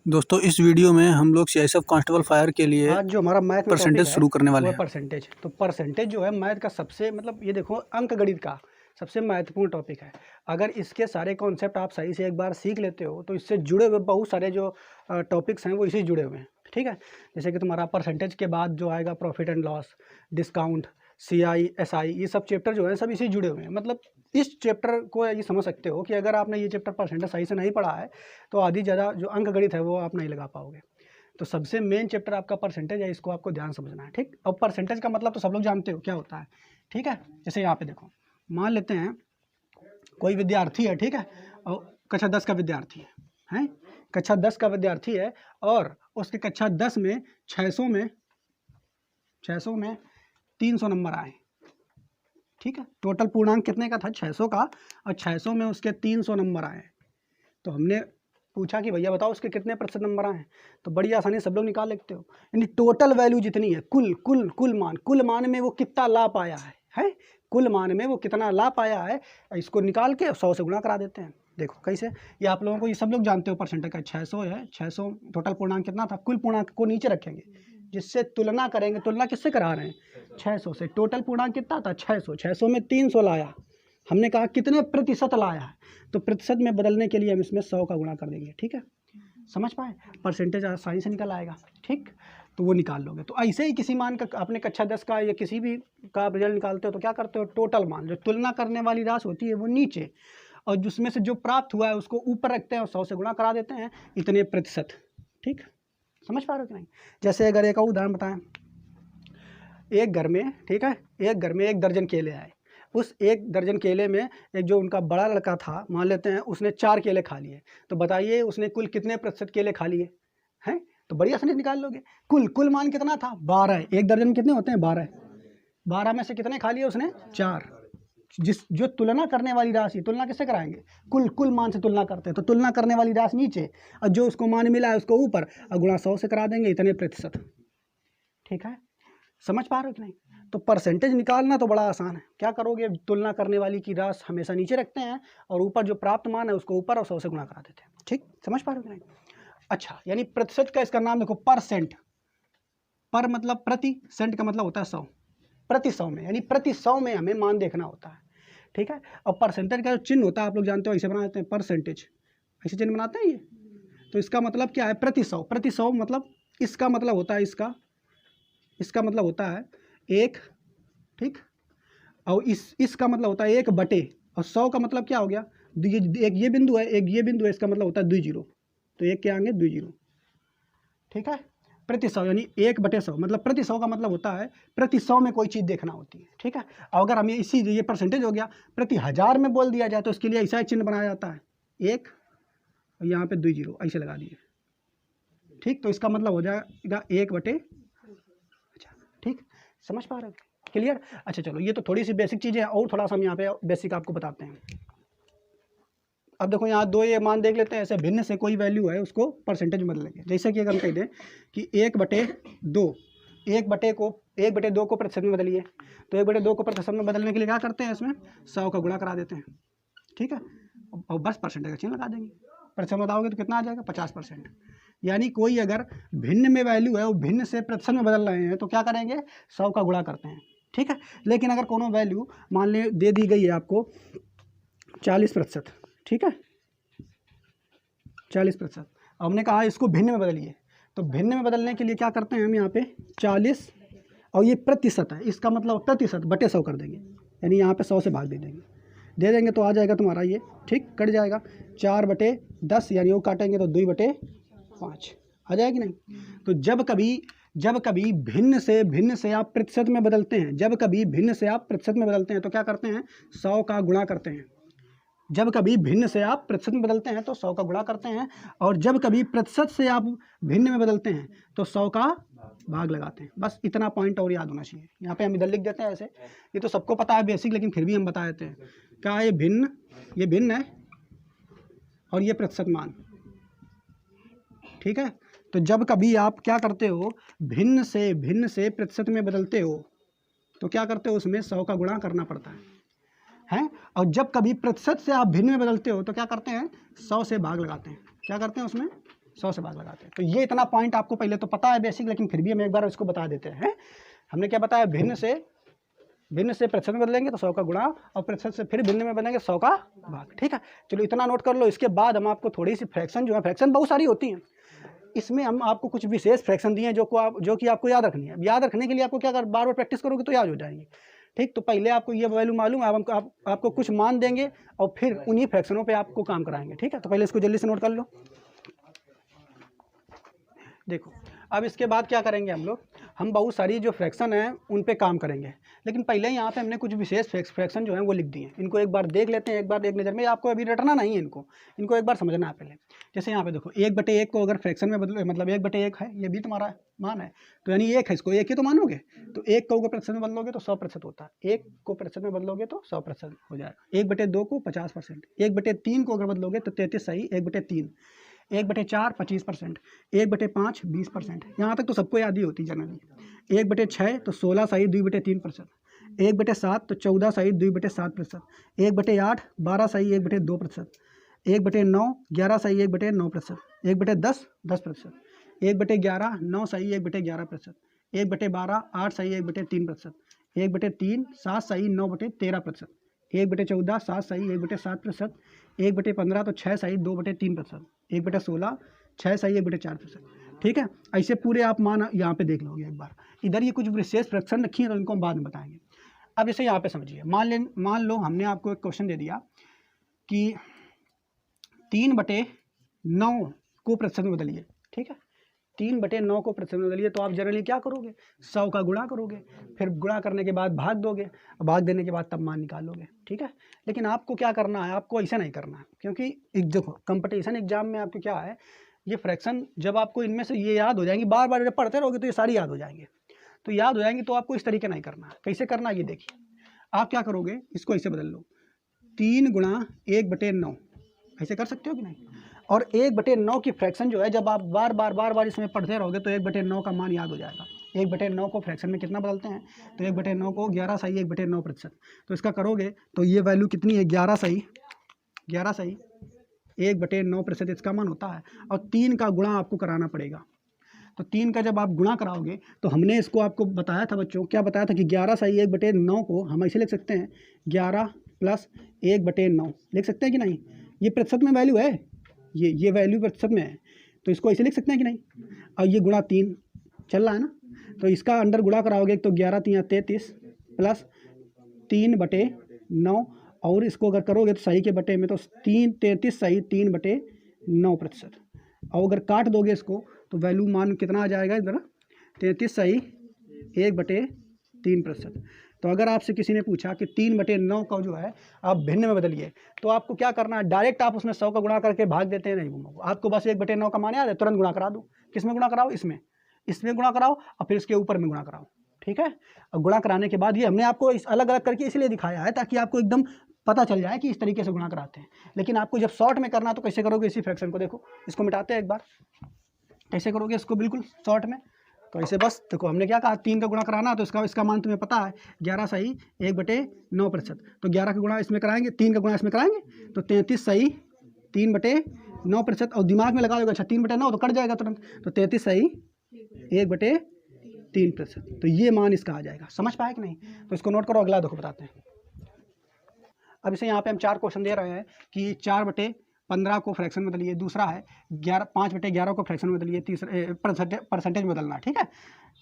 दोस्तों इस वीडियो में हम लोग सीआईएसएफ कांस्टेबल फायर के लिए आज जो हमारा मैथ में परसेंटेज शुरू करने वाले हैं। परसेंटेज तो परसेंटेज जो है मैथ का सबसे ये देखो अंक गणित का सबसे महत्वपूर्ण टॉपिक है। अगर इसके सारे कॉन्सेप्ट आप सही से एक बार सीख लेते हो तो इससे जुड़े हुए बहुत सारे जो टॉपिक्स हैं वो इसी जुड़े हुए हैं। ठीक है, जैसे कि तुम्हारा परसेंटेज के बाद जो आएगा profit and loss, discount, CI, SI, ये सब चैप्टर जो है सब इसी जुड़े हुए हैं। मतलब इस चैप्टर को ये समझ सकते हो कि अगर आपने ये चैप्टर परसेंटेज सही से नहीं पढ़ा है तो आधी ज़्यादा जो अंक गणित है वो आप नहीं लगा पाओगे। तो सबसे मेन चैप्टर आपका परसेंटेज है, इसको आपको ध्यान समझना है। ठीक, अब परसेंटेज का मतलब तो सब लोग जानते हो क्या होता है। ठीक है, जैसे यहाँ पे देखो, मान लेते हैं कोई विद्यार्थी है, ठीक है, और कक्षा 10 का विद्यार्थी है, कक्षा 10 का विद्यार्थी है और उसके कक्षा 10 में 600 में 300 नंबर आए। ठीक है, टोटल पूर्णांक कितने का था? 600 का, और 600 में उसके 300 नंबर आए। तो हमने पूछा कि भैया बताओ उसके कितने प्रतिशत नंबर आए हैं। तो बड़ी आसानी सब लोग निकाल लेते हो, यानी टोटल वैल्यू जितनी है, कुल मान में वो कितना ला पाया है, कुल मान में वो कितना ला पाया है, इसको निकाल के 100 से गुणा करा देते हैं। देखो कैसे, ये आप लोगों को, ये सब लोग जानते हो परसेंटेज का। 600 है, 600 टोटल पूर्णांक कितना था, कुल पूर्णांक को नीचे रखेंगे, जिससे तुलना करेंगे। तुलना किससे करा रहे हैं? 600 से। टोटल पूर्णांक कितना था? 600 में 300 लाया। हमने कहा कितने प्रतिशत लाया है, तो प्रतिशत में बदलने के लिए हम इसमें 100 का गुणा कर देंगे। ठीक है, समझ पाए? परसेंटेज आसानी से निकल आएगा। ठीक, तो वो निकाल लोगे। तो ऐसे ही किसी मान का आपने कक्षा 10 का या किसी भी का रिजल्ट निकालते हो तो क्या करते हो? टोटल मान, जो तुलना करने वाली राशि होती है वो नीचे, और जिसमें से जो प्राप्त हुआ है उसको ऊपर रखते हैं और 100 से गुणा करा देते हैं, इतने प्रतिशत। ठीक, समझ पा रहे हो कि नहीं? जैसे अगर एक और उदाहरण बताएं, एक घर में, ठीक है, एक घर में 1 दर्जन केले आए। उस 1 दर्जन केले में एक जो उनका बड़ा लड़का था, मान लेते हैं उसने 4 केले खा लिए। तो बताइए उसने कुल कितने प्रतिशत केले खा लिए हैं? तो बड़ी आसानी से निकाल लोगे। कुल मान कितना था? 12। 1 दर्जन कितने होते हैं? 12। 12 में से कितने खा लिए उसने? 4। जो तुलना करने वाली राशि, तुलना किससे कराएंगे? कुल मान से तुलना करते हैं, तो तुलना करने वाली राशि नीचे और जो उसको मान मिला है उसको ऊपर, और गुणा 100 से करा देंगे, इतने प्रतिशत। ठीक है, समझ पा रहे हो कि नहीं? तो परसेंटेज निकालना तो बड़ा आसान है। क्या करोगे? तुलना करने वाली की राशि हमेशा नीचे रखते हैं और ऊपर जो प्राप्त मान है उसको ऊपर और 100 से गुणा करा देते हैं। ठीक, समझ पा रहे हो कि नहीं? अच्छा, यानी प्रतिशत का इसका नाम देखो, परसेंट। पर मतलब प्रति, सेंट का मतलब होता है 100। प्रति 100 में, यानी प्रति 100 में हमें मान देखना होता है। ठीक है, और परसेंटेज का जो चिन्ह होता है आप लोग जानते हो, ऐसे बना देते हैं परसेंटेज, ऐसे चिन्ह बनाते हैं ये। तो इसका मतलब क्या है? प्रति 100। प्रति 100 मतलब इसका मतलब होता है, इसका मतलब होता है 1। ठीक, और इसका मतलब होता है 1 बटे, और 100 का मतलब क्या हो गया? एक ये बिंदु है, एक ये बिंदु है, इसका मतलब होता है 2 जीरो। तो एक क्या आएंगे? 2 जीरो। ठीक है, प्रति 100 यानी 1 बटे 100, मतलब प्रति 100 का मतलब होता है प्रति 100 में कोई चीज़ देखना होती है। ठीक है, और अगर हमें ये परसेंटेज हो गया, प्रति 1000 में बोल दिया जाए तो इसके लिए ऐसा चिन्ह बनाया जाता है, 1 और यहाँ पे 2 जीरो ऐसे लगा दिए। ठीक, तो इसका मतलब हो जाएगा 1 बटे। अच्छा, ठीक, समझ पा रहे हो? क्लियर? अच्छा चलो, ये तो थोड़ी सी बेसिक चीज़ें हैं, और थोड़ा सा हम यहाँ पे बेसिक आपको बताते हैं। अब देखो यहाँ 2 ये मान देख लेते हैं, ऐसे भिन्न से कोई वैल्यू है उसको परसेंटेज में बदलेंगे। जैसे कि अगर हम कह दें कि 1/2, 1/2 को प्रतिशत में बदलिए, तो 1/2 को प्रतिशत में बदलने के लिए क्या करते हैं? इसमें 100 का गुणा करा देते हैं। ठीक है, और बस परसेंटेज का चिन्ह लगा देंगे। प्रतिशत बताओगे तो कितना आ जाएगा? 50%। यानी कोई अगर भिन्न में वैल्यू है वो भिन्न से प्रतिशत में बदल रहे हैं तो क्या करेंगे? 100 का गुणा करते हैं। ठीक है, लेकिन अगर कोनो वैल्यू मान ले दे दी गई है आपको 40%, ठीक है, 40%, हमने कहा इसको भिन्न में बदलिए, तो भिन्न में बदलने के लिए क्या करते हैं हम? यहाँ पे 40, और ये प्रतिशत है, इसका मतलब प्रतिशत बटे 100 कर देंगे, यानी यहाँ पे 100 से भाग दे देंगे तो आ जाएगा तुम्हारा ये। ठीक, कट जाएगा 4/10, यानी वो काटेंगे तो 2/5 आ जाएगी नहीं? तो जब कभी भिन्न से आप प्रतिशत में बदलते हैं, जब कभी भिन्न से आप प्रतिशत में बदलते हैं तो क्या करते हैं? 100 का गुणा करते हैं। जब कभी भिन्न से आप प्रतिशत में बदलते हैं तो 100 का गुणा करते हैं, और जब कभी प्रतिशत से आप भिन्न में बदलते हैं तो 100 का भाग लगाते हैं। बस इतना पॉइंट और याद होना चाहिए। यहाँ पे हम इधर लिख देते हैं ऐसे, ये तो सबको पता है बेसिक, लेकिन फिर भी हम बता देते हैं। क्या ये भिन्न है और ये प्रतिशत मान। ठीक है, तो जब कभी आप क्या करते हो? भिन्न से प्रतिशत में बदलते हो तो क्या करते हो? उसमें 100 का गुणा करना पड़ता है। और जब कभी प्रतिशत से आप भिन्न में बदलते हो तो क्या करते हैं? 100 से भाग लगाते हैं। क्या करते हैं? उसमें 100 से भाग लगाते हैं। तो ये इतना पॉइंट आपको पहले तो पता है बेसिक, लेकिन फिर भी हम एक बार इसको बता देते हैं। हमने क्या बताया, भिन्न से प्रतिशत में बदलेंगे तो 100 का गुणा, और प्रतिशत से फिर भिन्न में बदलेंगे 100 का भाग। ठीक है, चलो इतना नोट कर लो। इसके बाद हम आपको थोड़ी सी फ्रैक्शन जो है, फ्रैक्शन बहुत सारी होती हैं, इसमें हम आपको कुछ विशेष फ्रैक्शन दिए हैं जो कि आपको याद रखनी है। याद रखने के लिए आपको क्या कर, बार बार प्रैक्टिस करोगे तो याद हो जाएंगे। ठीक, तो पहले आपको ये वैल्यू मालूम है, अब आपको कुछ मान देंगे और फिर उन्हीं फ्रैक्शनों पे आपको काम कराएंगे। ठीक है, तो पहले इसको जल्दी से नोट कर लो। देखो, अब इसके बाद क्या करेंगे हम बहुत सारी जो फ्रैक्शन हैं उन पे काम करेंगे, लेकिन पहले यहाँ पे हमने कुछ विशेष फ्रैक्शन जो हैं वो लिख दिए। इनको एक बार देख लेते हैं, एक बार एक नज़र में। आपको अभी रटना नहीं है, इनको एक बार समझना है पहले। जैसे यहाँ पे देखो, 1/1 को अगर फ्रैक्शन में बदलो, मतलब 1/1 है, ये भी तुम्हारा मान है, तो यानी 1 है, इसको 1 ही तो मानोगे। तो 1 को अगर प्रतिशत में बदलोगे तो 100% होता है, 1 को प्रतिशत में बदलोगे तो 100% हो जाएगा। 1/2 को 50%, 1/3 को अगर बदलोगे तो 33 सही, 1/3, 1/4 25%, 1/5 20%। यहाँ तक तो सबको याद ही होती है जनरली। 1/6 तो 16 सही 2/3%, 1/7 तो 14 सही 2/7%, 1/8 12 सही 1/2%, 1/9 11 सही 1/9%, 1/10 10%, 1/11 9 सही 1/11%, 1/12 8 सही 1/3%, 1/3 7 सही 9/13%, 1/14 7 सही 1/7%, 1/15 तो 6 सही 2/3%, 1/16 6 सही 1/4%। ठीक है, ऐसे पूरे आप मान यहाँ पे देख लोगे एक बार। इधर ये कुछ विशेष फ्रैक्शन रखी है तो इनको हम बाद में बताएंगे। अब इसे यहाँ पे समझिए। मान लो हमने आपको एक क्वेश्चन दे दिया कि 3/9 को प्रतिशत में बदलिए। ठीक है, 3/9 को प्रतिशत में बदलिए, तो आप जनरली क्या करोगे, 100 का गुणा करोगे, फिर गुणा करने के बाद भाग दोगे, भाग देने के बाद तब मान निकालोगे। ठीक है, लेकिन आपको क्या करना है, आपको ऐसा नहीं करना है, क्योंकि देखो कंपटीशन एग्जाम में आपको क्या है, ये फ्रैक्शन जब आपको इनमें से ये याद हो जाएंगी, बार बार जब पढ़ते रहोगे तो ये सारी याद हो जाएंगे। तो याद हो जाएंगी तो आपको इस तरीके नहीं करना है। कैसे करना है ये देखिए, आप क्या करोगे, इसको ऐसे बदल लो, 3 गुणा 1/9, ऐसे कर सकते हो कि नहीं। और 1/9 की फ्रैक्शन जो है, जब आप बार बार इसमें पढ़ते रहोगे तो 1/9 का मान याद हो जाएगा। 1/9 को फ्रैक्शन में कितना बदलते हैं, तो 1/9 को 11 सही 1/9%। तो इसका करोगे तो ये वैल्यू कितनी है, 11 सही 1/9% इसका मान होता है। और 3 का गुणा आपको कराना पड़ेगा। तो 3 का जब आप गुणा कराओगे तो हमने इसको आपको बताया था बच्चों, क्या बताया था कि 11 सही 1/9 को हम ऐसे लिख सकते हैं, 11 + 1/9 लिख सकते हैं कि नहीं। ये प्रतिशत में वैल्यू है, ये वैल्यू प्रतिशत में है, तो इसको ऐसे लिख सकते हैं कि नहीं। और ये गुणा 3 चल रहा है ना, तो इसका अंडर गुणा कराओगे तो 11 × 33 + 3/9, और इसको अगर करोगे तो सही के बटे में तो 33 सही 3/9%। और अगर काट दोगे इसको तो वैल्यू मान कितना आ जाएगा इधर, 33 सही 1/3%। तो अगर आपसे किसी ने पूछा कि 3/9 का जो है आप भिन्न में बदलिए, तो आपको क्या करना है, डायरेक्ट आप उसमें 100 का गुणा करके भाग देते हैं, नहीं आपको बस 1/9 का मान याद है, तुरंत गुणा करा दो। किसमें गुणा कराओ, इसमें गुणा कराओ और फिर इसके ऊपर में गुणा कराओ। ठीक है, और गुणा कराने के बाद ये हमने आपको अलग अलग करके इसलिए दिखाया है ताकि आपको एकदम पता चल जाए कि इस तरीके से गुणा कराते हैं। लेकिन आपको जब शॉर्ट में करना तो कैसे करोगे, इसी फ्रैक्शन को देखो, इसको मिटाते हैं एक बार, कैसे करोगे इसको बिल्कुल शॉर्ट में। तो ऐसे बस देखो, हमने क्या कहा, 3 का गुणा कराना, तो इसका मान तुम्हें पता है 11 सही 1/9%। तो 11 का गुणा इसमें कराएंगे, 3 का गुणा इसमें कराएंगे, तो 33 सही 3/9%। और दिमाग में लगा दोगे, अच्छा 3/9 तो कट जाएगा तुरंत, तो 33 सही 1/3%। तो ये मान इसका आ जाएगा। समझ पाए कि नहीं, तो इसको नोट करो, अगला देखो बताते हैं। अब इसे यहाँ पे हम 4 क्वेश्चन दे रहे हैं कि 4/15 को फ्रैक्शन में बदलिए, दूसरा है 5/11 को फ्रैक्शन में बदलिए, तीसरा परसेंटेज में बदलना। ठीक है,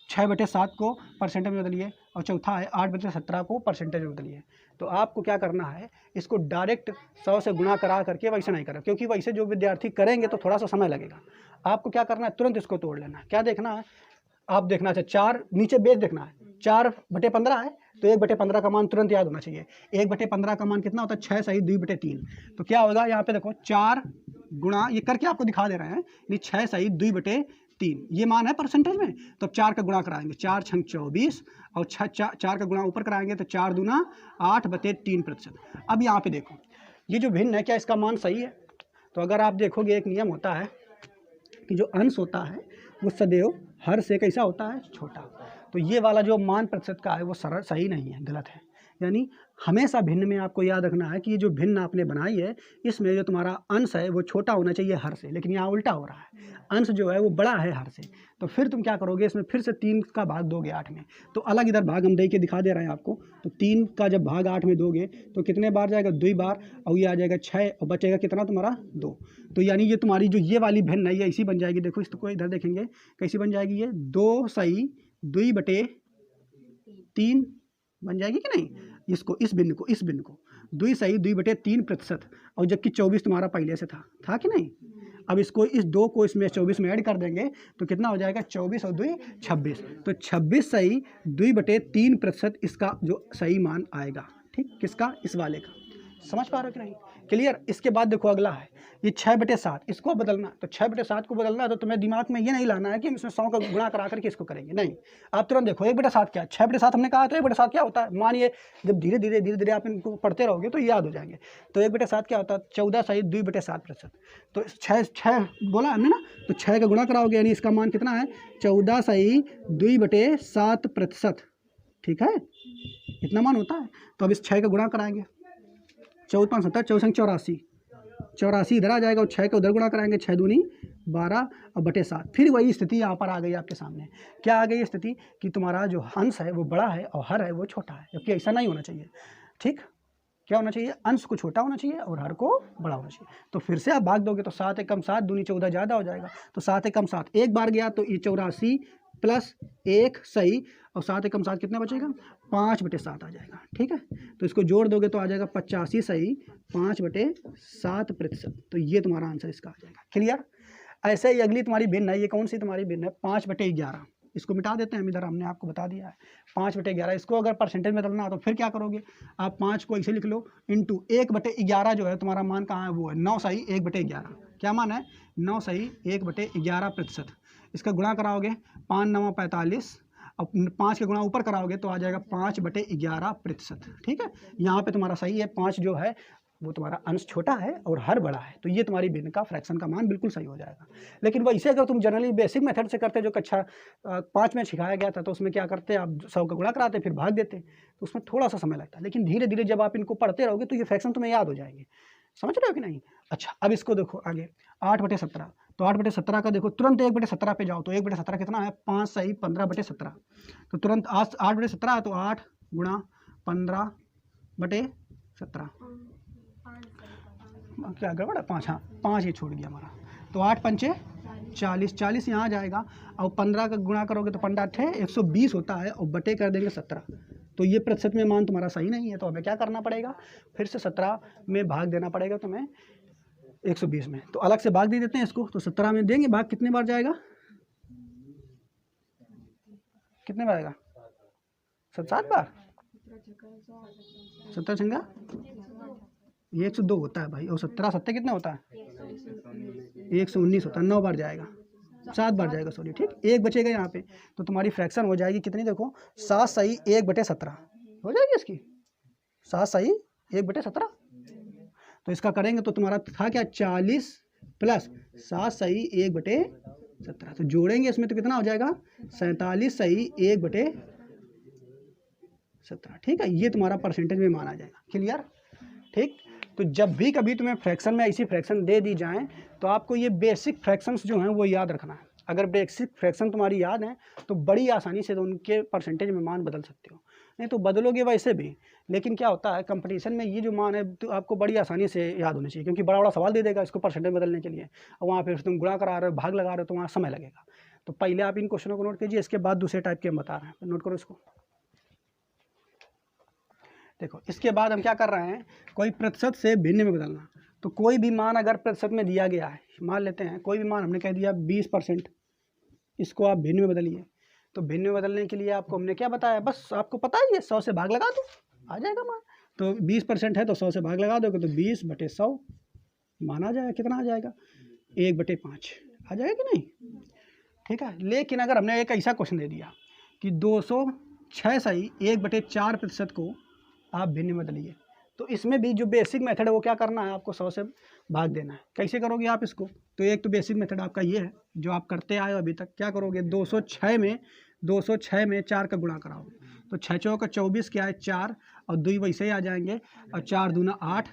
6/7 को परसेंटेज में बदलिए, और चौथा है 8/17 को परसेंटेज में बदलिए। तो आपको क्या करना है, इसको डायरेक्ट 100 से गुणा करा करके वैसे नहीं करना, क्योंकि वैसे जो विद्यार्थी करेंगे तो थोड़ा सा समय लगेगा। आपको क्या करना है, तुरंत इसको तोड़ लेना है। क्या देखना है, आप देखना चाहिए 4 नीचे बेस देखना है, 4/15 है तो 1/15 का मान तुरंत याद होना चाहिए। 1/15 का मान कितना होता है, 6 सही 2/3। तो क्या होगा, यहाँ पे देखो 4 गुणा, ये करके आपको दिखा दे रहे हैं, ये 6 सही 2/3 ये मान है परसेंटेज में। तो अब 4 का गुणा कराएंगे, 4 × 24, और 4 का गुणा ऊपर कराएंगे तो 4 दूना 8/3%। अब यहाँ पे देखो, ये जो भिन्न है, क्या इसका मान सही है। तो अगर आप देखोगे, एक नियम होता है कि जो अंश होता है वो सदैव हर से कैसा होता है, छोटा। तो ये वाला जो मान प्रतिशत का है वो सही नहीं है, गलत है। यानी हमेशा भिन्न में आपको याद रखना है कि ये जो भिन्न आपने बनाई है इसमें जो तुम्हारा अंश है वो छोटा होना चाहिए हर से, लेकिन यहाँ उल्टा हो रहा है, अंश जो है वो बड़ा है हर से। तो फिर तुम क्या करोगे, इसमें फिर से 3 का भाग दोगे 8 में, तो अलग इधर भाग हम दे के दिखा दे रहे हैं आपको। तो 3 का जब भाग 8 में दोगे तो कितने बार जाएगा, 2 बार, और ये आ जाएगा 6 और बचेगा कितना तुम्हारा 2। तो यानी ये तुम्हारी जो ये वाली भिन्न है ये ऐसी बन जाएगी, देखो इसको इधर देखेंगे कैसी बन जाएगी, ये 2 सही 2/3 बन जाएगी कि नहीं। इसको इस भिन्न को 2 सही 2/3%, और जबकि 24 तुम्हारा पहले से था कि नहीं। अब इसको इस 2 को इसमें 24 में ऐड कर देंगे तो कितना हो जाएगा, 24 और 2 26। तो 26 सही 2/3% इसका जो सही मान आएगा, ठीक, किसका, इस वाले का। समझ पा रहे हो कि नहीं, क्लियर। इसके बाद देखो अगला है ये 6/7, इसको बदलना। तो 6/7 को बदलना है तो तुम्हें दिमाग में ये नहीं लाना है कि हम इसमें 100 का गुणा करा करके इसको करेंगे, नहीं। आप तुरंत देखो 1/7 क्या है, 6/7 हमने कहा, तो 1/7 क्या होता है, मानिए जब धीरे धीरे आप इनको पढ़ते रहोगे तो याद हो जाएंगे। तो 1/7 क्या होता है, 14 सही 2/7%। तो 6 बोला हमने ना, तो 6 का गुणा कराओगे यानी इसका मान कितना है, 14 सही 2/7%, ठीक है, इतना मान होता है। तो अब इस 6 का गुणा कराएंगे, 14 5 70 14 84 इधर आ जाएगा और 6 का उधर गुणा कराएंगे, 6 दूनी 12 और बटे 7। फिर वही स्थिति यहाँ पर आ गई आपके सामने। क्या आ गई स्थिति कि तुम्हारा जो अंश है वो बड़ा है और हर है वो छोटा है, जबकि ऐसा नहीं होना चाहिए, ठीक। क्या होना चाहिए, अंश को छोटा होना चाहिए और हर को बड़ा होना चाहिए। तो फिर से आप भाग दोगे तो 7 एकम 7 दूनी 14 ज़्यादा हो जाएगा, तो 7 एकम 7 एक बार गया तो ये 84 प्लस 1 सही, और 7 एकम 7 कितना बचेगा, 5/7 आ जाएगा, ठीक है। तो इसको जोड़ दोगे तो आ जाएगा 85 सही 5/7%। तो ये तुम्हारा आंसर इसका आ जाएगा, क्लियर। ऐसे ही अगली तुम्हारी भिन्न है, ये कौन सी तुम्हारी भिन्न है, 5/11। इसको मिटा देते हैं हम, इधर हमने आपको बता दिया है 5/11। इसको अगर परसेंटेज में बदलना तो फिर क्या करोगे, आप 5 को ऐसे लिख लो इंटू 1/11 जो है तुम्हारा मान कहाँ है, वो है 9 सही 1/11। क्या मान है, 9 सही 1/11%। इसका गुणा कराओगे 5 9 45, अब 5 के गुणा ऊपर कराओगे तो आ जाएगा 5/11%, ठीक है। यहाँ पे तुम्हारा सही है, 5 जो है वो तुम्हारा अंश छोटा है और हर बड़ा है, तो ये तुम्हारी भिन्न का फ्रैक्शन का मान बिल्कुल सही हो जाएगा। लेकिन वैसे अगर तुम जनरली बेसिक मेथड से करते जो कक्षा 5 में सिखाया गया था, तो उसमें क्या करते, आप 100 का गुणा कराते फिर भाग देते, तो उसमें थोड़ा सा समय लगता है। लेकिन धीरे धीरे जब आप इनको पढ़ते रहोगे तो ये फ्रैक्शन तुम्हें याद हो जाएंगे, समझ रहे हो कि नहीं। अच्छा, अब इसको देखो आगे 8/17। तो 8/17 का देखो, तुरंत 1/17 पे जाओ तो 1/17 कितना है, 5 सही 15/17। तो तुरंत 8/17 है तो 8 गुणा 15/17, क्या गड़बड़ है, 5, हाँ 5 ये छोड़ गया हमारा। तो 8 पंचे 40, 40 यहाँ आ जाएगा, और 15 का गुणा करोगे तो 15 8 120 होता है, और बटे कर देंगे 17। तो ये प्रतिशत में मान तुम्हारा सही नहीं है, तो हमें क्या करना पड़ेगा, फिर से 17 में भाग देना पड़ेगा तुम्हें 120 में। तो अलग से भाग दे देते हैं इसको, तो 17 में देंगे भाग, कितने बार जाएगा, कितने बार आएगा, 7 बार, 17 छंगा ये 102 होता है भाई, और 17 7 कितना होता है, 119 होता है, 9 बार जाएगा, 7 बार जाएगा, सॉरी, ठीक। एक बचेगा यहाँ पे, तो तुम्हारी फ्रैक्शन हो जाएगी कितनी, देखो 7 सही 1/17 हो जाएगी इसकी, 7 सही 1/17। तो इसका करेंगे तो तुम्हारा था क्या, 40 प्लस 7 सही 1/17। तो जोड़ेंगे इसमें तो कितना हो जाएगा, 47 सही 1/17, ठीक है। ये तुम्हारा परसेंटेज में मान आ जाएगा, क्लियर, ठीक। तो जब भी कभी तुम्हें फ्रैक्शन में ऐसी फ्रैक्शन दे दी जाए तो आपको ये बेसिक फ्रैक्शंस जो हैं वो याद रखना है। अगर बेसिक फ्रैक्शन तुम्हारी याद है तो बड़ी आसानी से तो उनके परसेंटेज में मान बदल सकते हो, नहीं तो बदलोगे वैसे भी। लेकिन क्या होता है कंपटीशन में, ये जो मान है तो आपको बड़ी आसानी से याद होनी चाहिए, क्योंकि बड़ा बड़ा सवाल दे देगा इसको परसेंटेज बदलने के लिए, और वहाँ फिर तुम गुणा करा रहे हो, भाग लगा रहे हो, तो वहाँ समय लगेगा। तो पहले आप इन क्वेश्चनों को नोट कीजिए, इसके बाद दूसरे टाइप के हम बता रहे हैं, नोट करो इसको। देखो इसके बाद हम क्या कर रहे हैं, कोई प्रतिशत से भिन्न में बदलना। तो कोई भी मान अगर प्रतिशत में दिया गया है, मान लेते हैं कोई भी मान हमने कह दिया 20%, इसको आप भिन्न में बदलिए। तो भिन्न में बदलने के लिए आपको हमने क्या बताया, बस आपको पता ही है 100 से भाग लगा दो आ जाएगा मान। तो 20% है तो 100 से भाग लगा दोगे तो 20/100 मान आ जाएगा, कितना आ जाएगा, 1/5 आ जाएगा कि नहीं, ठीक है। लेकिन अगर हमने एक ऐसा क्वेश्चन दे दिया कि 206 सही 1/4% को आप भिन्न में बदलिए, तो इसमें भी जो बेसिक मेथड है वो क्या करना है, आपको 100 से भाग देना है। कैसे करोगे आप इसको, तो एक तो बेसिक मेथड आपका ये है जो आप करते आए हो अभी तक। क्या करोगे, 206 में 4 का गुणा कराओगे, तो 6 चौका 24 क्या है 4, और 2 वैसे ही आ जाएंगे, और 4 दूना 8,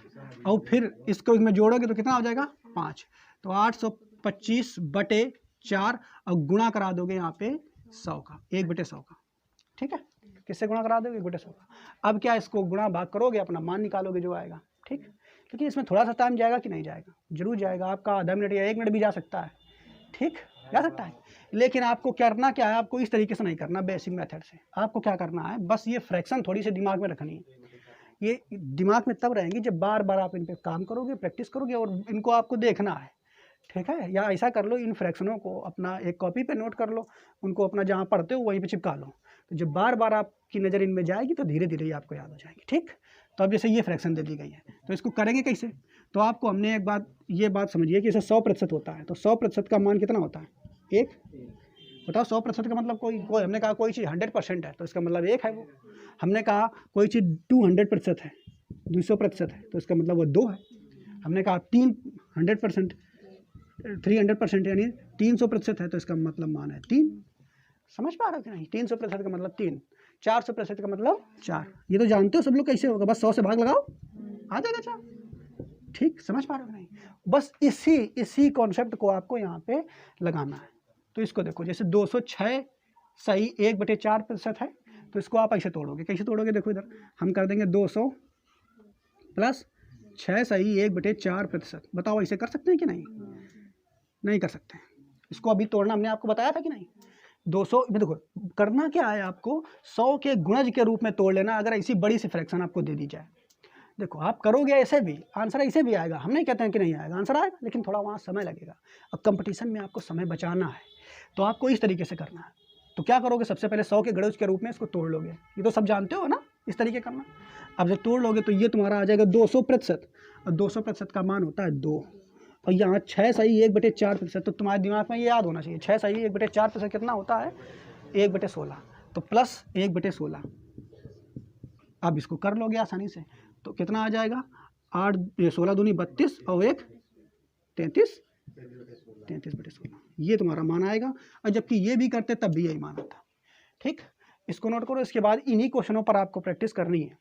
और फिर इसको इसमें जोड़ोगे तो कितना हो जाएगा 5। तो 825/4 और गुणा करा दोगे यहाँ पे 100 का, 1/100 का। ठीक है, किससे गुणा करा दोगे? 1/100 का। अब क्या इसको गुणा भाग करोगे, अपना मान निकालोगे जो आएगा। ठीक, लेकिन इसमें थोड़ा सा टाइम जाएगा कि नहीं जाएगा? जरूर जाएगा, आपका आधा मिनट या 1 मिनट भी जा सकता है। ठीक, जा सकता है, लेकिन आपको करना क्या है, आपको इस तरीके से नहीं करना, बेसिक मेथड से। आपको क्या करना है, बस ये फ्रैक्शन थोड़ी सी दिमाग में रखनी है। ये दिमाग में तब रहेंगी जब बार बार आप इन पे काम करोगे, प्रैक्टिस करोगे, और इनको आपको देखना है। ठीक है, या ऐसा कर लो, इन फ्रैक्शनों को अपना एक कॉपी पे नोट कर लो, उनको अपना जहाँ पढ़ते हो वहीं पे चिपका लो। तो जब बार बार आपकी नज़र इनमें जाएगी तो धीरे धीरे ही आपको याद हो जाएगी। ठीक, तो अब जैसे ये फ्रैक्शन दे दी गई है, तो इसको करेंगे कैसे? तो आपको हमने एक बात, ये बात समझिए कि इसे 100% होता है, तो 100% का मान कितना होता है? 1। बताओ, 100% का मतलब कोई हमने कहा कोई चीज़ 100% है तो इसका मतलब 1 है वो। हमने कहा कोई चीज़ 200% है, 200% है, तो इसका मतलब वो 2 है। हमने कहा 300%, 300% यानी 300% है, तो इसका मतलब मान है 3। समझ पा रहे हो कि नहीं? 300% का मतलब 3, 400% का मतलब 4। ये तो जानते हो सब लोग कैसे होगा, बस 100 से भाग लगाओ, आ जाएगा 4। ठीक, समझ पा रहे हो कि नहीं? बस इसी कॉन्सेप्ट को आपको यहाँ पे लगाना है। तो इसको देखो, जैसे 206 सही 1/4% है, तो इसको आप ऐसे तोड़ोगे। कैसे तोड़ोगे? देखो इधर हम कर देंगे 200 + 6 सही 1/4%। बताओ ऐसे कर सकते हैं कि नहीं? नहीं कर सकते। इसको अभी तोड़ना हमने आपको बताया था कि नहीं? 200 में देखो करना क्या है, आपको 100 के गुणज के रूप में तोड़ लेना। अगर ऐसी बड़ी सी फ्रैक्शन आपको दे दी जाए, देखो आप करोगे ऐसे भी, आंसर ऐसे भी आएगा। हम नहीं कहते हैं कि नहीं आएगा, आंसर आएगा, लेकिन थोड़ा वहाँ समय लगेगा। अब कंपटीशन में आपको समय बचाना है, तो आपको इस तरीके से करना है। तो क्या करोगे, सबसे पहले 100 के गणज के रूप में इसको तोड़ लोगे। ये तो सब जानते हो ना, इस तरीके करना। अब जब तोड़ लोगे तो ये तुम्हारा आ जाएगा 200%, और 200% का मान होता है 2, और यहाँ 6 सही 1/4%। तो तुम्हारे दिमाग में ये याद होना चाहिए, 6 सही 1/4% कितना होता है? 1/16। तो प्लस 1/16। अब इसको कर लोगे आसानी से, तो कितना आ जाएगा? 8 16 दूनी 32 और 1 33, 33/16। ये तुम्हारा मान आएगा। और जबकि ये भी करते तब भी यही मान आता। ठीक, इसको नोट करो। इसके बाद इन्हीं क्वेश्चनों पर आपको प्रैक्टिस करनी है।